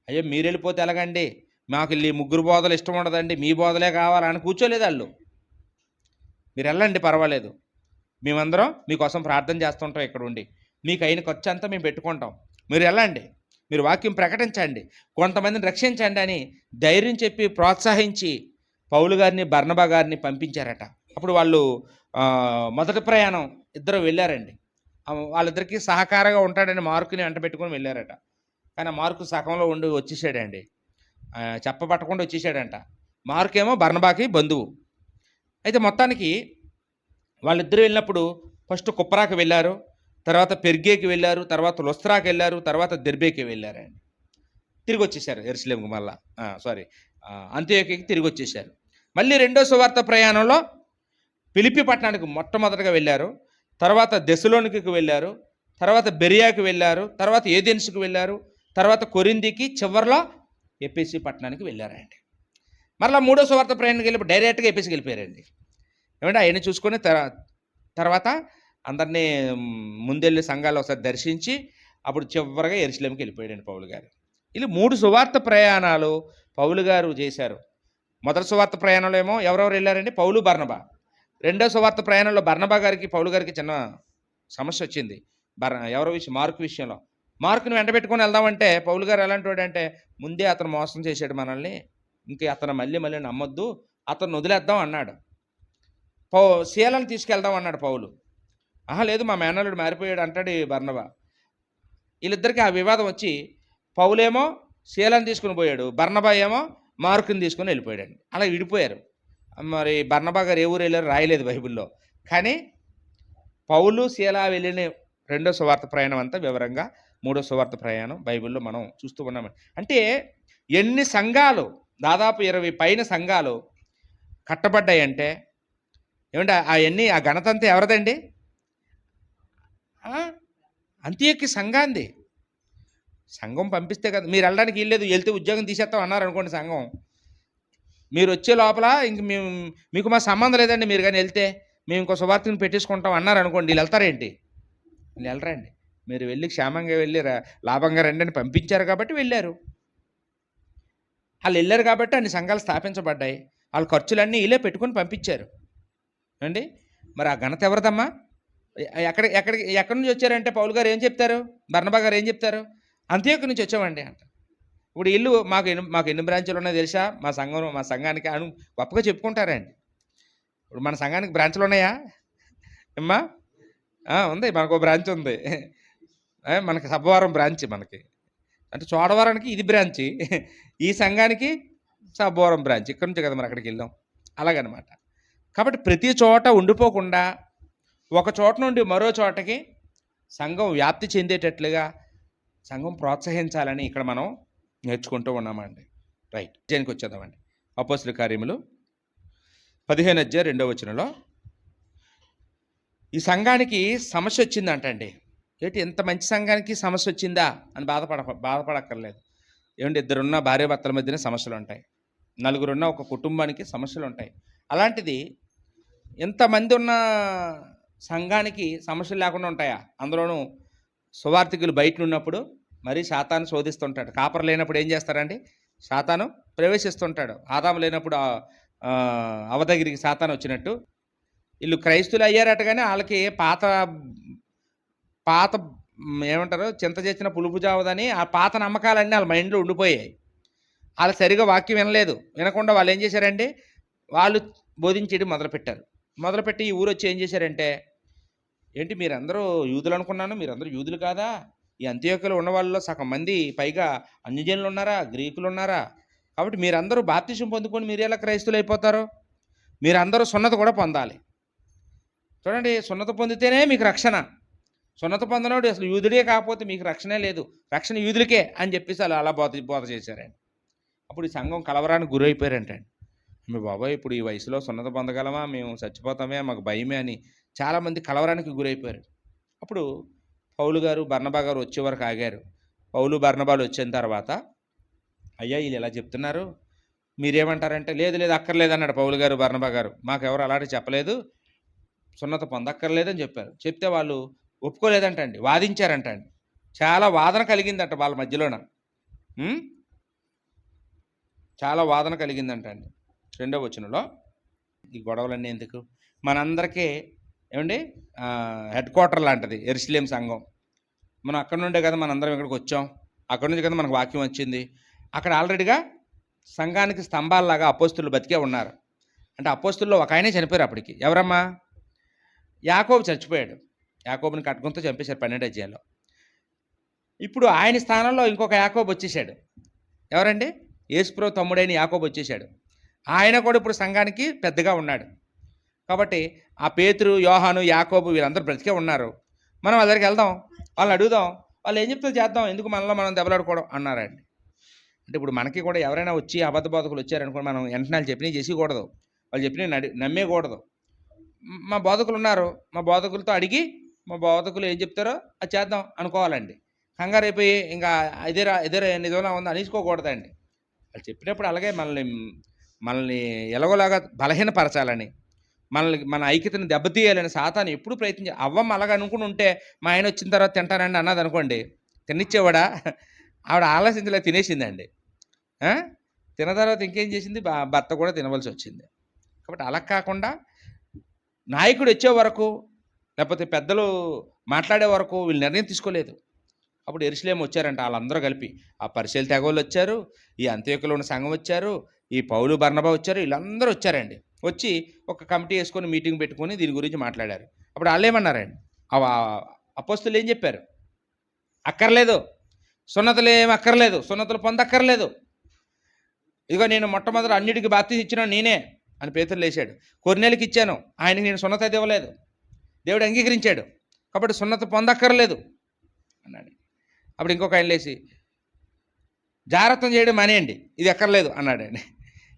అయ్యో మీరు వెళ్ళిపోతే ఎలాగండి, మాకు ఈ ముగ్గురు బోధలు ఇష్టం ఉండదండి, మీ బోధలే కావాలని కూర్చోలేదు వాళ్ళు. మీరు వెళ్ళండి పర్వాలేదు, మేమందరం మీకోసం ప్రార్థన చేస్తుంటాం ఇక్కడ ఉండి, మీకు అయిన ఖర్చు అంతా మేము పెట్టుకుంటాం, మీరు వెళ్ళండి, మీరు వాక్యం ప్రకటించండి, కొంతమందిని రక్షించండి అని ధైర్యం చెప్పి ప్రోత్సహించి పౌలు గారిని బర్నబా గారిని పంపించారట. అప్పుడు వాళ్ళు మొదటి ప్రయాణం ఇద్దరు వెళ్ళారండి. వాళ్ళిద్దరికీ సహకారంగా ఉంటాడని మార్కుని వెంట పెట్టుకొని వెళ్ళారట. కానీ మార్కు సగంలో ఉండి వచ్చేసాడండి, చెప్పబట్టకుండా వచ్చేసాడంట. మార్కు ఏమో బర్నబాకి బంధువు. అయితే మొత్తానికి వాళ్ళిద్దరూ వెళ్ళినప్పుడు ఫస్ట్ కుప్రాకి వెళ్ళారు, తర్వాత పెర్గేకి వెళ్ళారు, తర్వాత లుస్త్రాకి వెళ్ళారు, తర్వాత దెర్బేకి వెళ్ళారండి. తిరిగి వచ్చేసారు యెరూషలేముకు, మళ్ళా అంతియోకియాకి తిరిగి వచ్చేసారు. మళ్ళీ రెండో సువార్త ప్రయాణంలో ఫిలిప్పి పట్టణానికి మొట్టమొదటిగా వెళ్ళారు, తర్వాత దెసలోనికీకి వెళ్ళారు, తర్వాత బెరియాకి వెళ్ళారు, తర్వాత ఏథెన్సుకు వెళ్ళారు, తర్వాత కొరింథీకి, చివరిలో ఎఫెసు పట్టణానికి వెళ్ళారండి. మరలా మూడో సువార్త ప్రయాణానికి వెళ్ళి డైరెక్ట్గా ఎఫెసుకి వెళ్ళిపోయారండి. ఏమంటే అవన్నీ చూసుకొని తర్వాత అందరినీ ముందెళ్ళి సంఘాలు ఒకసారి దర్శించి అప్పుడు చివరిగా యెరూషలేముకి వెళ్ళిపోయాడండి పౌలు గారు. ఇలా 3 సువార్త ప్రయాణాలు పౌలు గారు చేశారు. మొదటి సువార్త ప్రయాణంలో ఏమో ఎవరెవరు వెళ్ళారండి? పౌలు, బర్నబా. రెండో సువార్త ప్రయాణంలో బర్నబా గారికి పౌలు గారికి చిన్న సమస్య వచ్చింది. ఎవరో మార్కు విషయంలో. మార్కుని వెంట పెట్టుకొని వెళ్దామంటే పౌలు గారు ఎలాంటి వాడంటే, ముందే అతను మోసం చేశాడు మనల్ని, ఇంక అతను మళ్ళీ నమ్మొద్దు, అతను వదిలేద్దాం అన్నాడు. శీలను తీసుకెళ్దాం అన్నాడు పౌలు. లేదు, మా మేనల్లుడు మారిపోయాడు అంటాడు బర్నబా. వీళ్ళిద్దరికీ ఆ వివాదం వచ్చి పౌలేమో శీలను తీసుకుని పోయాడు, బర్నబా ఏమో మార్కుని తీసుకుని వెళ్ళిపోయాడు. అలా విడిపోయారు. మరి బర్నబా గారు ఏ ఊరు వెళ్ళారు రాయలేదు బైబిల్లో, కానీ పౌలు శీల వెళ్ళిన రెండో సువార్త ప్రయాణం అంతా వివరంగా మూడో సువార్త ప్రయాణం బైబిల్లో మనం చూస్తూ ఉన్నాం. అంటే ఎన్ని సంఘాలు, దాదాపు 20 పైన సంఘాలు కట్టబడ్డాయంటే ఏమంటే అవన్నీ ఆ ఘనత అంతా ఎవరిదండి? అంత్యోక్య సంఘాంది. సంఘం పంపిస్తే కదా, మీరు వెళ్ళడానికి వీల్లేదు, వెళ్తే ఉద్యోగం తీసేస్తాం అన్నారు అనుకోండి సంఘం, మీరు వచ్చే లోపల ఇంక మీకు మా సంబంధం లేదండి, మీరు కానీ వెళ్తే మేము ఇంకో సువార్తని పెట్టేసుకుంటాం అన్నారు అనుకోండి, వీళ్ళు వెళ్తారేంటి? వీళ్ళు వెళ్ళరండి. మీరు వెళ్ళి క్షేమంగా వెళ్ళి లాభంగా రండి అని పంపించారు కాబట్టి వెళ్ళారు. వాళ్ళు వెళ్ళారు కాబట్టి అన్ని సంఘాలు స్థాపించబడ్డాయి. వాళ్ళ ఖర్చులన్నీ వీళ్ళే పెట్టుకొని పంపించారు అండి. మరి ఆ ఘనత ఎవరిదమ్మా? ఎక్కడి నుంచి వచ్చారంటే పౌలు గారు ఏం చెప్తారు, బర్నబా గారు ఏం చెప్తారు? అంత్యోక్య నుంచి వచ్చామండి అంట. ఇప్పుడు ఇల్లు మాకు ఎన్ని బ్రాంచులు ఉన్నాయో తెలుసా? మా సంఘానికి అని గొప్పగా చెప్పుకుంటారండి. ఇప్పుడు మన సంఘానికి బ్రాంచ్లు ఉన్నాయా అమ్మా? ఉంది, మనకు బ్రాంచ్ ఉంది. మనకి సబ్బవరం బ్రాంచ్, మనకి అంటే చోడవరానికి ఇది బ్రాంచి, ఈ సంఘానికి సబ్బవరం బ్రాంచ్. ఇక్కడ నుంచి కదా మరి అక్కడికి వెళ్ళాం, అలాగనమాట. కాబట్టి ప్రతి చోట ఉండిపోకుండా ఒక చోట నుండి మరో చోటకి సంఘం వ్యాప్తి చెందేటట్లుగా సంఘం ప్రోత్సహించాలని ఇక్కడ మనం నేర్చుకుంటూ ఉన్నామండి. రైట్, దేనికి వచ్చేద్దామండి. అపోస్తలుల కార్యములు 15:2 ఈ సంఘానికి సమస్య వచ్చిందంటండి. ఏంటి ఇంత మంచి సంఘానికి సమస్య వచ్చిందా అని బాధపడక్కర్లేదు. ఏమంటే ఇద్దరున్న భార్యాభర్తల మధ్యనే సమస్యలు ఉంటాయి, నలుగురున్న ఒక కుటుంబానికి సమస్యలు ఉంటాయి. అలాంటిది ఎంతమంది ఉన్న సంఘానికి సమస్యలు లేకుండా ఉంటాయా? అందులోనూ సువార్థికులు బయట ఉన్నప్పుడు మరీ సాతాను శోధిస్తుంటాడు. కాపర్ లేనప్పుడు ఏం చేస్తారండి? సాతాను ప్రవేశిస్తుంటాడు. ఆదాము లేనప్పుడు అవ్వ దగ్గరికి సాతాను వచ్చినట్టు వీళ్ళు క్రైస్తులు అయ్యారట, కానీ వాళ్ళకి పాత ఏమంటారు, చింత చేసిన పులుపు జావదని ఆ పాత నమ్మకాలన్నీ వాళ్ళ మైండ్లో ఉండిపోయాయి. వాళ్ళు సరిగా వాక్యం వినలేదు. వినకుండా వాళ్ళు ఏం చేశారండి, వాళ్ళు బోధించేది మొదలుపెట్టి ఈ ఊరు వచ్చి ఏం చేశారంటే, ఏంటి మీరందరూ యూదులు అనుకున్నాను, మీరందరూ యూదులు కాదా? ఈ అంత్యోక్యలో ఉన్న వాళ్ళలో సగం మంది పైగా అన్యజనులు ఉన్నారా, గ్రీకులు ఉన్నారా? కాబట్టి మీరందరూ బాప్తిసం పొందుకొని మీరు ఎలా క్రైస్తులు అయిపోతారు? మీరందరూ సున్నత కూడా పొందాలి. చూడండి, సున్నత పొందితేనే మీకు రక్షణ. సున్నత పొందనోడు అసలు యూదుడే కాకపోతే మీకు రక్షణే లేదు, రక్షణ యూదులకే అని చెప్పేసి అలా బోధ చేశారండి. అప్పుడు ఈ సంఘం కలవరానికి గురైపోయారంటండి. మీ బాబాయ్ ఇప్పుడు ఈ వయసులో సున్నత పొందగలమా, మేము చచ్చిపోతామే, మాకు భయమే అని చాలామంది కలవరానికి గురైపోయారు. అప్పుడు పౌలు గారు బర్నబా గారు వచ్చే వరకు ఆగారు. పౌలు బర్నబాలు వచ్చిన తర్వాత, అయ్యా వీళ్ళు ఎలా చెప్తున్నారు, మీరేమంటారంటే, లేదు అక్కర్లేదు అన్నాడు పౌలు గారు బర్నబా గారు. మాకెవరు అలాంటి చెప్పలేదు, సున్నత పొందక్కర్లేదని చెప్పారు. చెప్తే వాళ్ళు ఒప్పుకోలేదంటండి, వాదించారంటండి. చాలా వాదన కలిగిందంట వాళ్ళ మధ్యలోన. చాలా వాదన కలిగిందంట అండి. 2వ వచనంలో ఈ గొడవలన్నీ ఎందుకు, మనందరికీ ఏమండి హెడ్ క్వార్టర్ లాంటిది యెరూషలేము సంఘం. మనం అక్కడ నుండే కదా మనందరం ఇక్కడికి వచ్చాం, అక్కడ నుంచి కదా మనకు వాక్యం వచ్చింది. అక్కడ ఆల్రెడీగా సంఘానికి స్తంభాలలాగా అపోస్తులు బతికే ఉన్నారు. అంటే అపోస్తుల్లో ఒక ఆయనే చనిపోయారు అప్పటికి. ఎవరమ్మా? యాకోబు చచ్చిపోయాడు. యాకోబుని కట్కంతో చంపేశారు 12వ అధ్యాయంలో. ఇప్పుడు ఆయన స్థానంలో ఇంకొక యాకోబు వచ్చేసాడు. ఎవరండి? యేసుప్రభు తమ్ముడైన యాకోబు వచ్చేసాడు. ఆయన కూడా ఇప్పుడు సంఘానికి పెద్దగా ఉన్నాడు. కాబట్టి ఆ పేతురు, యోహాను, యాకోబు వీళ్ళందరూ బ్రతికే ఉన్నారు. మనం వాళ్ళ దగ్గరికి వెళ్దాం, వాళ్ళని అడుగుదాం, వాళ్ళు ఏం చెప్తే చేద్దాం, ఎందుకు మనలో మనం దెబ్బలాడుకోవడం అన్నారండి. అంటే ఇప్పుడు మనకి కూడా ఎవరైనా వచ్చి అబద్ధ బోధకులు వచ్చారనుకోండి, మనం వెంటనే వాళ్ళు చెప్పినవి చేసేయకూడదు, వాళ్ళు చెప్పినవి నమ్మేయకూడదు. మా బోధకులు ఉన్నారు, మా బోధకులతో అడిగి మా బోధకులు ఏం చెప్తారో అది చేద్దాం అనుకోవాలండి. కంగారు అయిపోయి ఇంకా ఇదే నిజంగా ఉందా అనేసుకోకూడదండి. వాళ్ళు చెప్పినప్పుడు అలాగే మనల్ని ఎలాగోలాగా బలహీనపరచాలని, మన ఐక్యతను దెబ్బతీయాలని సాతాను ఎప్పుడు ప్రయత్నించి అవ్వమ్మ అలాగ అనుకుని ఉంటే మా ఆయన వచ్చిన తర్వాత తింటానండి అన్నది అనుకోండి, తినిచ్చేవాడా? ఆవిడ ఆలోచించలే, తినేసిందండి. తిన్న తర్వాత ఇంకేం చేసింది? భర్త కూడా తినవలసి వచ్చింది. కాబట్టి అలా కాకుండా నాయకుడు వచ్చే వరకు, లేకపోతే పెద్దలు మాట్లాడే వరకు వీళ్ళు నిర్ణయం తీసుకోలేదు. అప్పుడు యెరూషలేము వచ్చారంట వాళ్ళందరూ కలిపి. ఆ పరిసయ్యుల తెగోళ్ళు వచ్చారు, ఈ అంత్యోక్యలో ఉన్న సంఘం వచ్చారు, ఈ పౌలు బర్నబా వచ్చారు, వీళ్ళందరూ వచ్చారండి. వచ్చి ఒక కమిటీ వేసుకొని మీటింగ్ పెట్టుకొని దీని గురించి మాట్లాడారు. అప్పుడు వాళ్ళు ఏమన్నారండి? అపోస్తులు ఏం చెప్పారు? అక్కర్లేదు, సున్నతులు ఏమి అక్కర్లేదు, సున్నతులు పొందక్కర్లేదు. ఇదిగో నేను మొట్టమొదటి అన్నిటికీ బాప్తిసం ఇచ్చిన నేనే అని పేతురు లేచాడు. కొర్నేలికి ఇచ్చాను, ఆయనకి నేను సున్నత అయితే ఇవ్వలేదు, దేవుడు అంగీకరించాడు, కాబట్టి సున్నత పొందక్కర్లేదు అన్నాడు. అప్పుడు ఇంకొక ఆయన లేచి జాగ్రత్త చేయడం మానేయండి, ఇది అక్కర్లేదు అన్నాడండి.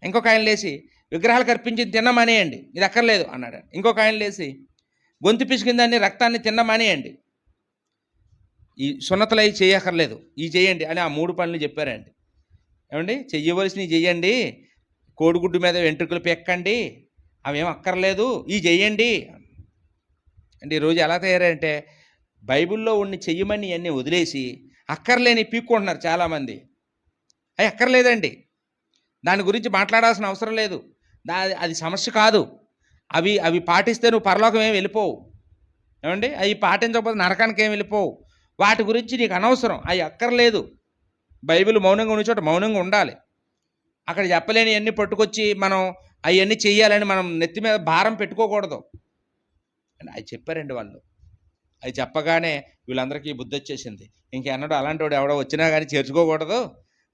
ఇంకొక ఆయన లేచి విగ్రహాలకు అర్పించి తిన్న మానేయండి, ఇది అక్కర్లేదు అన్నాడు. ఇంకొక ఆయన లేచి గొంతు పిసికిందాన్ని రక్తాన్ని తిన్న మానేయండి, ఈ సున్నతలు అవి చేయక్కర్లేదు, ఇవి చేయండి అని ఆ 3 పనులు చెప్పారండి. ఏమండి? చెయ్యవలసినవి చెయ్యండి, కోడిగుడ్డు మీద వెంట్రుకలు పెక్కండి, అవేం అక్కర్లేదు, ఇవి చెయ్యండి. అంటే ఈరోజు ఎలా తయారంటే బైబిల్లో ఉండి చెయ్యమని అన్నీ వదిలేసి అక్కర్లేని పీక్కుంటున్నారు చాలామంది. అవి అక్కర్లేదండి, దాని గురించి మాట్లాడాల్సిన అవసరం లేదు, అది సమస్య కాదు. అవి పాటిస్తే నువ్వు పరలోకం ఏమి వెళ్ళిపోవు. ఏమండి? అవి పాటించకపోతే నరకానికి ఏమి వెళ్ళిపోవు. వాటి గురించి నీకు అనవసరం, అవి అక్కర్లేదు. బైబిల్ మౌనంగా ఉన్న చోట మౌనంగా ఉండాలి. అక్కడ చెప్పలేని అన్నీ పట్టుకొచ్చి మనం అవన్నీ చెయ్యాలని మనం నెత్తి మీద భారం పెట్టుకోకూడదు. అవి చెప్పారండి వాళ్ళు. అవి చెప్పగానే వీళ్ళందరికీ బుద్ధి వచ్చేసింది. ఇంకెన్నడూ అలాంటి వాడు ఎవడో వచ్చినా కానీ చేర్చుకోకూడదు,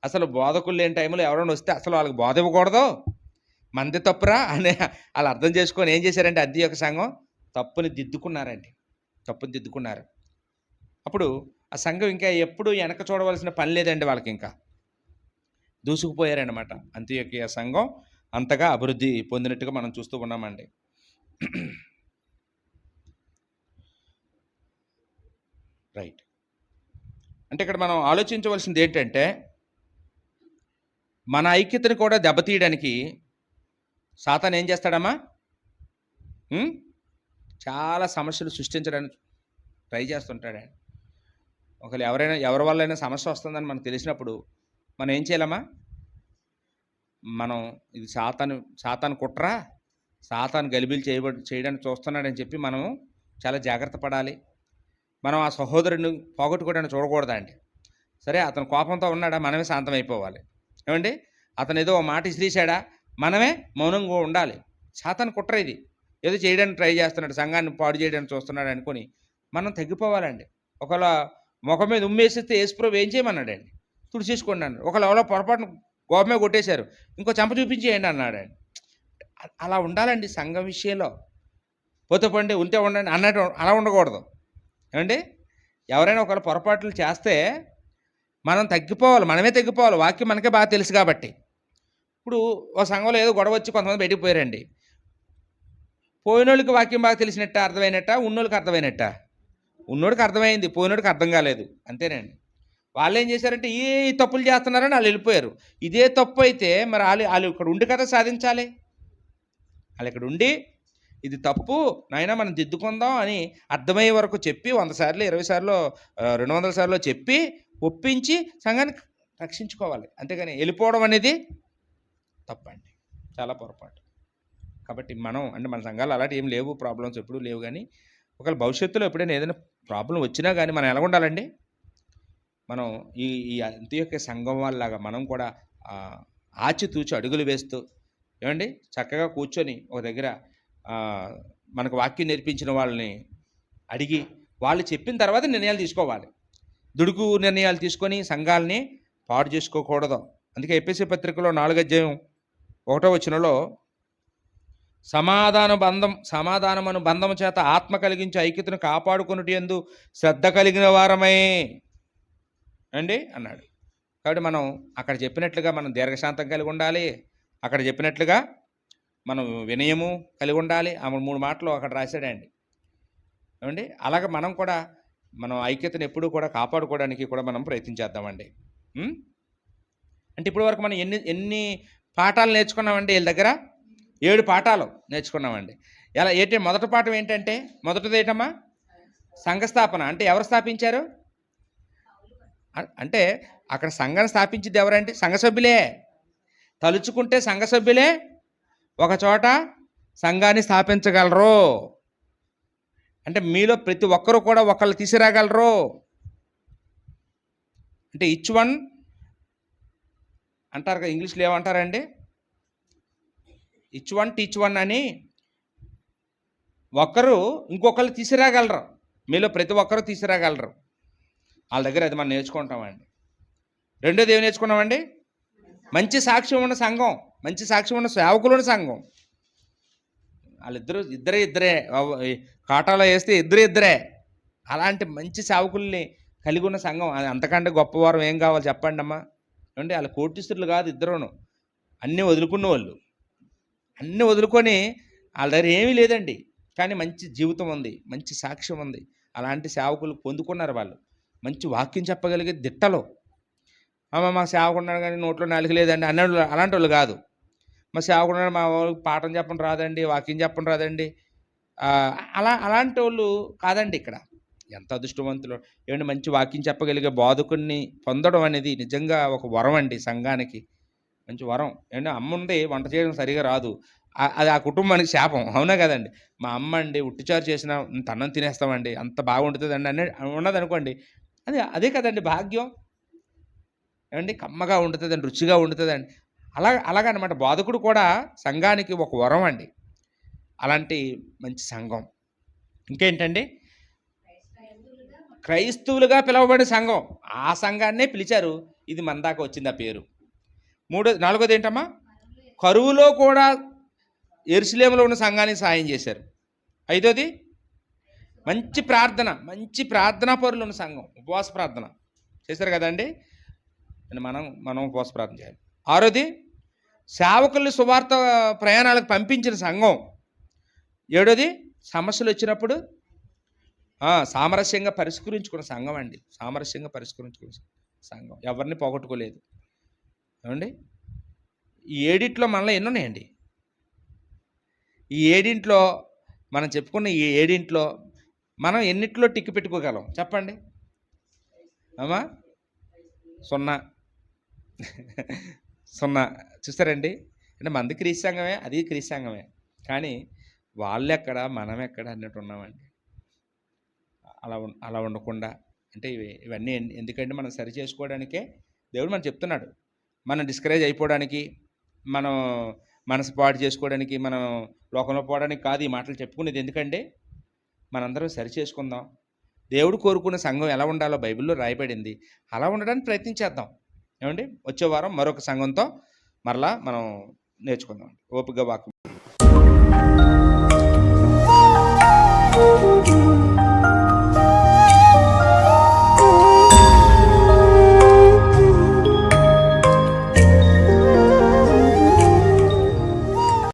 అసలు బోధకులు లేని టైంలో ఎవరైనా వస్తే అసలు వాళ్ళకి బోధ ఇవ్వకూడదు, మంది తప్పురా అని వాళ్ళు అర్థం చేసుకొని ఏం చేశారంటే అంత్యోక్య సంఘం తప్పుని దిద్దుకున్నారు. అప్పుడు ఆ సంఘం ఇంకా ఎప్పుడు వెనక చూడవలసిన పని లేదండి, వాళ్ళకి ఇంకా దూసుకుపోయారన్నమాట. అంత్యోక్య సంఘం అంతగా అభివృద్ధి పొందినట్టుగా మనం చూస్తూ ఉన్నామండి. రైట్. అంటే ఇక్కడ మనం ఆలోచించవలసింది ఏంటంటే మన ఐక్యతను కూడా దెబ్బతీయడానికి సాతాను ఏం చేస్తాడమ్మా? చాలా సమస్యలు సృష్టించడానికి ట్రై చేస్తుంటాడు. ఒకవేళ ఎవరి వల్లైనా సమస్య వస్తుందని మనకు తెలిసినప్పుడు మనం ఏం చేయాలమ్మా? మనం ఇది సాతాను కుట్ర, సాతాను గలిబిలు చేయడానికి చూస్తున్నాడని చెప్పి మనం చాలా జాగ్రత్త పడాలి. మనం ఆ సహోదరుని పోగొట్టుకోవడానికి చూడకూడదండి. సరే, అతను కోపంతో ఉన్నాడా, మనమే శాంతమైపోవాలి. ఏమండి? అతను ఏదో మాట ఇసిరేశాడా, మనమే మౌనంగా ఉండాలి. సాతాను కుట్ర ఇది, ఏదో చేయడానికి ట్రై చేస్తున్నాడు, సంఘాన్ని పాడు చేయడానికి చూస్తున్నాడు అనుకొని మనం తగ్గిపోవాలండి. ఒకవేళ ముఖం మీద ఉమ్మేసిస్తే యేసుప్రభు ఏం చేయమన్నాడండి? తుడిచేసుకోండి అన్నాడు. ఒకవేళ ఎవరో పొరపాటున గోపమే కొట్టేశారు, ఇంకో చెంప చూపించేయండి అన్నాడండి. అలా ఉండాలండి సంఘం విషయంలో. పోతే పండి ఉంటే ఉండండి అన్నట్టు అలా ఉండకూడదు. ఏమండి? ఎవరైనా ఒకవేళ పొరపాట్లు చేస్తే మనం తగ్గిపోవాలి, మనమే తగ్గిపోవాలి. వాక్యం మనకే బాగా తెలుసు కాబట్టి. ఇప్పుడు ఓ సంఘంలో ఏదో గొడవ వచ్చి కొంతమంది బయటికి పోయారండి. పోయినోళ్ళకి వాక్యం బాగా తెలిసినట్ట, అర్థమైనట్ట, ఉన్నోళ్ళకి అర్థమైనట్ట? ఉన్నోడికి అర్థమైంది, పోయినోడికి అర్థం కాలేదు, అంతేనండి. వాళ్ళు ఏం చేశారంటే ఈ తప్పులు చేస్తున్నారని వాళ్ళు వెళ్ళిపోయారు. ఇదే తప్పు అయితే మరి వాళ్ళు ఇక్కడ ఉండి కదా సాధించాలి. వాళ్ళు ఇక్కడ ఉండి ఇది తప్పు నాయనా మనం దిద్దుకుందాం అని అర్థమయ్యే వరకు చెప్పి 100 సార్లు 20 సార్లు 200 సార్లు చెప్పి ఒప్పించి సంఘాన్ని రక్షించుకోవాలి. అంతేగాని వెళ్ళిపోవడం అనేది తప్పండి, చాలా పొరపాటు. కాబట్టి మనం అంటే మన సంఘాలు అలాంటి ఏం లేవు, ప్రాబ్లమ్స్ ఎప్పుడూ లేవు. కానీ ఒకవేళ భవిష్యత్తులో ఎప్పుడైనా ఏదైనా ప్రాబ్లం వచ్చినా కానీ మనం ఎలా ఉండాలండి? మనం ఈ ఈ అంత్యోక్య సంఘం వాళ్ళలాగా మనం కూడా ఆచితూచి అడుగులు వేస్తూ ఏమండి చక్కగా కూర్చొని ఒక దగ్గర మనకు వాక్యం నేర్పించిన వాళ్ళని అడిగి వాళ్ళు చెప్పిన తర్వాత నిర్ణయాలు తీసుకోవాలి. దుడుకు నిర్ణయాలు తీసుకొని సంఘాలని పాడు చేసుకోకూడదు. అందుకే ఎఫెసీ పత్రికలో 4:1 సమాధానమను బంధము చేత ఆత్మ కలిగించి ఐక్యతను కాపాడుకొనుట యందు శ్రద్ధ కలిగిన వారమై అండి అన్నాడు. కాబట్టి మనం అక్కడ చెప్పినట్లుగా మనం దీర్ఘశాంతం కలిగి ఉండాలి, అక్కడ చెప్పినట్లుగా మనం వినయము కలిగి ఉండాలి. ఆ 3 మాటలు అక్కడ రాశాడండి ఏమండి. అలాగే మనం కూడా మనం ఐక్యతను ఎప్పుడూ కూడా కాపాడుకోవడానికి కూడా మనం ప్రయత్నించేద్దామండి. అంటే ఇప్పటి వరకు మనం ఎన్ని పాఠాలు నేర్చుకున్నామండి? వీళ్ళ దగ్గర 7 పాఠాలు నేర్చుకున్నామండి. ఏంటి మొదటి పాఠం ఏంటంటే, మొదటిది ఏంటమ్మా? సంఘస్థాపన. అంటే ఎవరు స్థాపించారు? అంటే అక్కడ సంఘాన్ని స్థాపించింది ఎవరంటే సంఘ సభ్యులే. తలుచుకుంటే సంఘ సభ్యులే ఒక చోట సంఘాన్ని స్థాపించగలరు. అంటే మీలో ప్రతి ఒక్కరు కూడా ఒకళ్ళు తీసుకురాగలరు. అంటే ఈచ్ వన్ అంటారు కదా, ఇంగ్లీష్లో ఏమంటారండి? ఈచ్ వన్ టీచ్ వన్ అని. ఒక్కరు ఇంకొకళ్ళు తీసుకురాగలరు, మీలో ప్రతి ఒక్కరు తీసుకురాగలరు. వాళ్ళ దగ్గర అది మనం నేర్చుకుంటామండి. రెండోది ఏమి నేర్చుకున్నామండి? మంచి సాక్ష్యం ఉన్న సంఘం, మంచి సాక్ష్యం ఉన్న సేవకులు ఉన్న సంఘం. వాళ్ళిద్దరూ ఇద్దరే కాటాలో వేస్తే ఇద్దరే అలాంటి మంచి సేవకుల్ని కలిగి ఉన్న సంఘం. అంతకంటే గొప్పవారం ఏం కావాలి చెప్పండి అమ్మా. అంటే వాళ్ళ కోటీశ్వరులు కాదు, ఇద్దరును అన్నీ వదులుకున్న వాళ్ళు. అన్నీ వదులుకొని వాళ్ళ దగ్గర ఏమీ లేదండి, కానీ మంచి జీవితం ఉంది, మంచి సాక్ష్యం ఉంది. అలాంటి సేవకులు పొందుకున్నారు వాళ్ళు. మంచి వాక్యం చెప్పగలిగే దిట్టలో. మా సేవకున్నాడు కానీ నోట్లో నాలుగు లేదండి అన్నాడు. అలాంటి వాళ్ళు కాదు. మా సేవకున్నాడు, మా వాళ్ళకి పాఠం చెప్పడం రాదండి, వాక్యం చెప్పడం రాదండి, అలాంటి వాళ్ళు కాదండి ఇక్కడ. ఎంత అదృష్టవంతులు ఏమంటే మంచి వాక్యం చెప్పగలిగే బోధకుడిని పొందడం అనేది నిజంగా ఒక వరం అండి సంఘానికి. మంచి వరం. ఏమంటే అమ్మ ఉంది, వంట చేయడం సరిగా రాదు, అది ఆ కుటుంబానికి శాపం. అవునా కదండి? మా అమ్మ అండి ఉట్టిచారు చేసిన అన్నం తినేస్తామండి, అంత బాగుంటుందండి అని ఉన్నదనుకోండి, అదే కదండి భాగ్యం. ఏమండి కమ్మగా ఉండుతుందండి, రుచిగా ఉండుతుందండి. అలాగనమాట బోధకుడు కూడా సంఘానికి ఒక వరం అండి. అలాంటి మంచి సంఘం. ఇంకేంటండి? క్రైస్తవులుగా పిలువబడే సంఘం. ఆ సంఘాన్నే పిలిచారు. ఇది మన దాకా వచ్చింది ఆ పేరు. నాలుగోది ఏంటమ్మా? కరువులో కూడా యెరూషలేములో ఉన్న సంఘానికి సాయం చేశారు. ఐదోది మంచి ప్రార్థనా పరులు ఉన్న సంఘం, ఉపవాస ప్రార్థన చేశారు కదండి. మనం ఉపవాస ప్రార్థన చేయాలి. ఆరోది సేవకుల్ని సువార్త ప్రయాణాలకు పంపించిన సంఘం. ఏడోది సమస్యలు వచ్చినప్పుడు సామరస్యంగా పరిష్కరించుకున్న సంఘం అండి. సామరస్యంగా పరిష్కరించుకున్న సంఘం, ఎవరిని పోగొట్టుకోలేదు. ఏమండి? ఈ ఏడిట్లో మనలో ఎన్ని ఉన్నాయండి? ఈ ఏడింట్లో మనం చెప్పుకున్న ఈ ఏడింట్లో మనం ఎన్నిట్లో టిక్కు పెట్టుకోగలం చెప్పండి అమ్మా? 0 చూస్తారండి. అంటే మంది క్రీస్తు సంఘమే, అది క్రీస్తు సంఘమే, కానీ వాళ్ళెక్కడ మనం ఎక్కడ అన్నట్టు ఉన్నామండి. అలా ఉండకుండా అంటే ఇవన్నీ ఎందుకంటే మనం సరి చేసుకోవడానికే దేవుడు మనం చెప్తున్నాడు. మనం డిస్కరేజ్ అయిపోవడానికి, మనం మనసు పాడు చేసుకోవడానికి, మనం లోకంలో పోవడానికి కాదు ఈ మాటలు చెప్పుకునేది. ఎందుకంటే మనందరం సరి చేసుకుందాం. దేవుడు కోరుకున్న సంఘం ఎలా ఉండాలో బైబిల్లో రాయబడింది. అలా ఉండడానికి ప్రయత్నించేద్దాం. ఏమండి? వచ్చే వారం మరొక సంఘంతో మరలా మనం నేర్చుకుందాం. ఓపికగా వాక్యం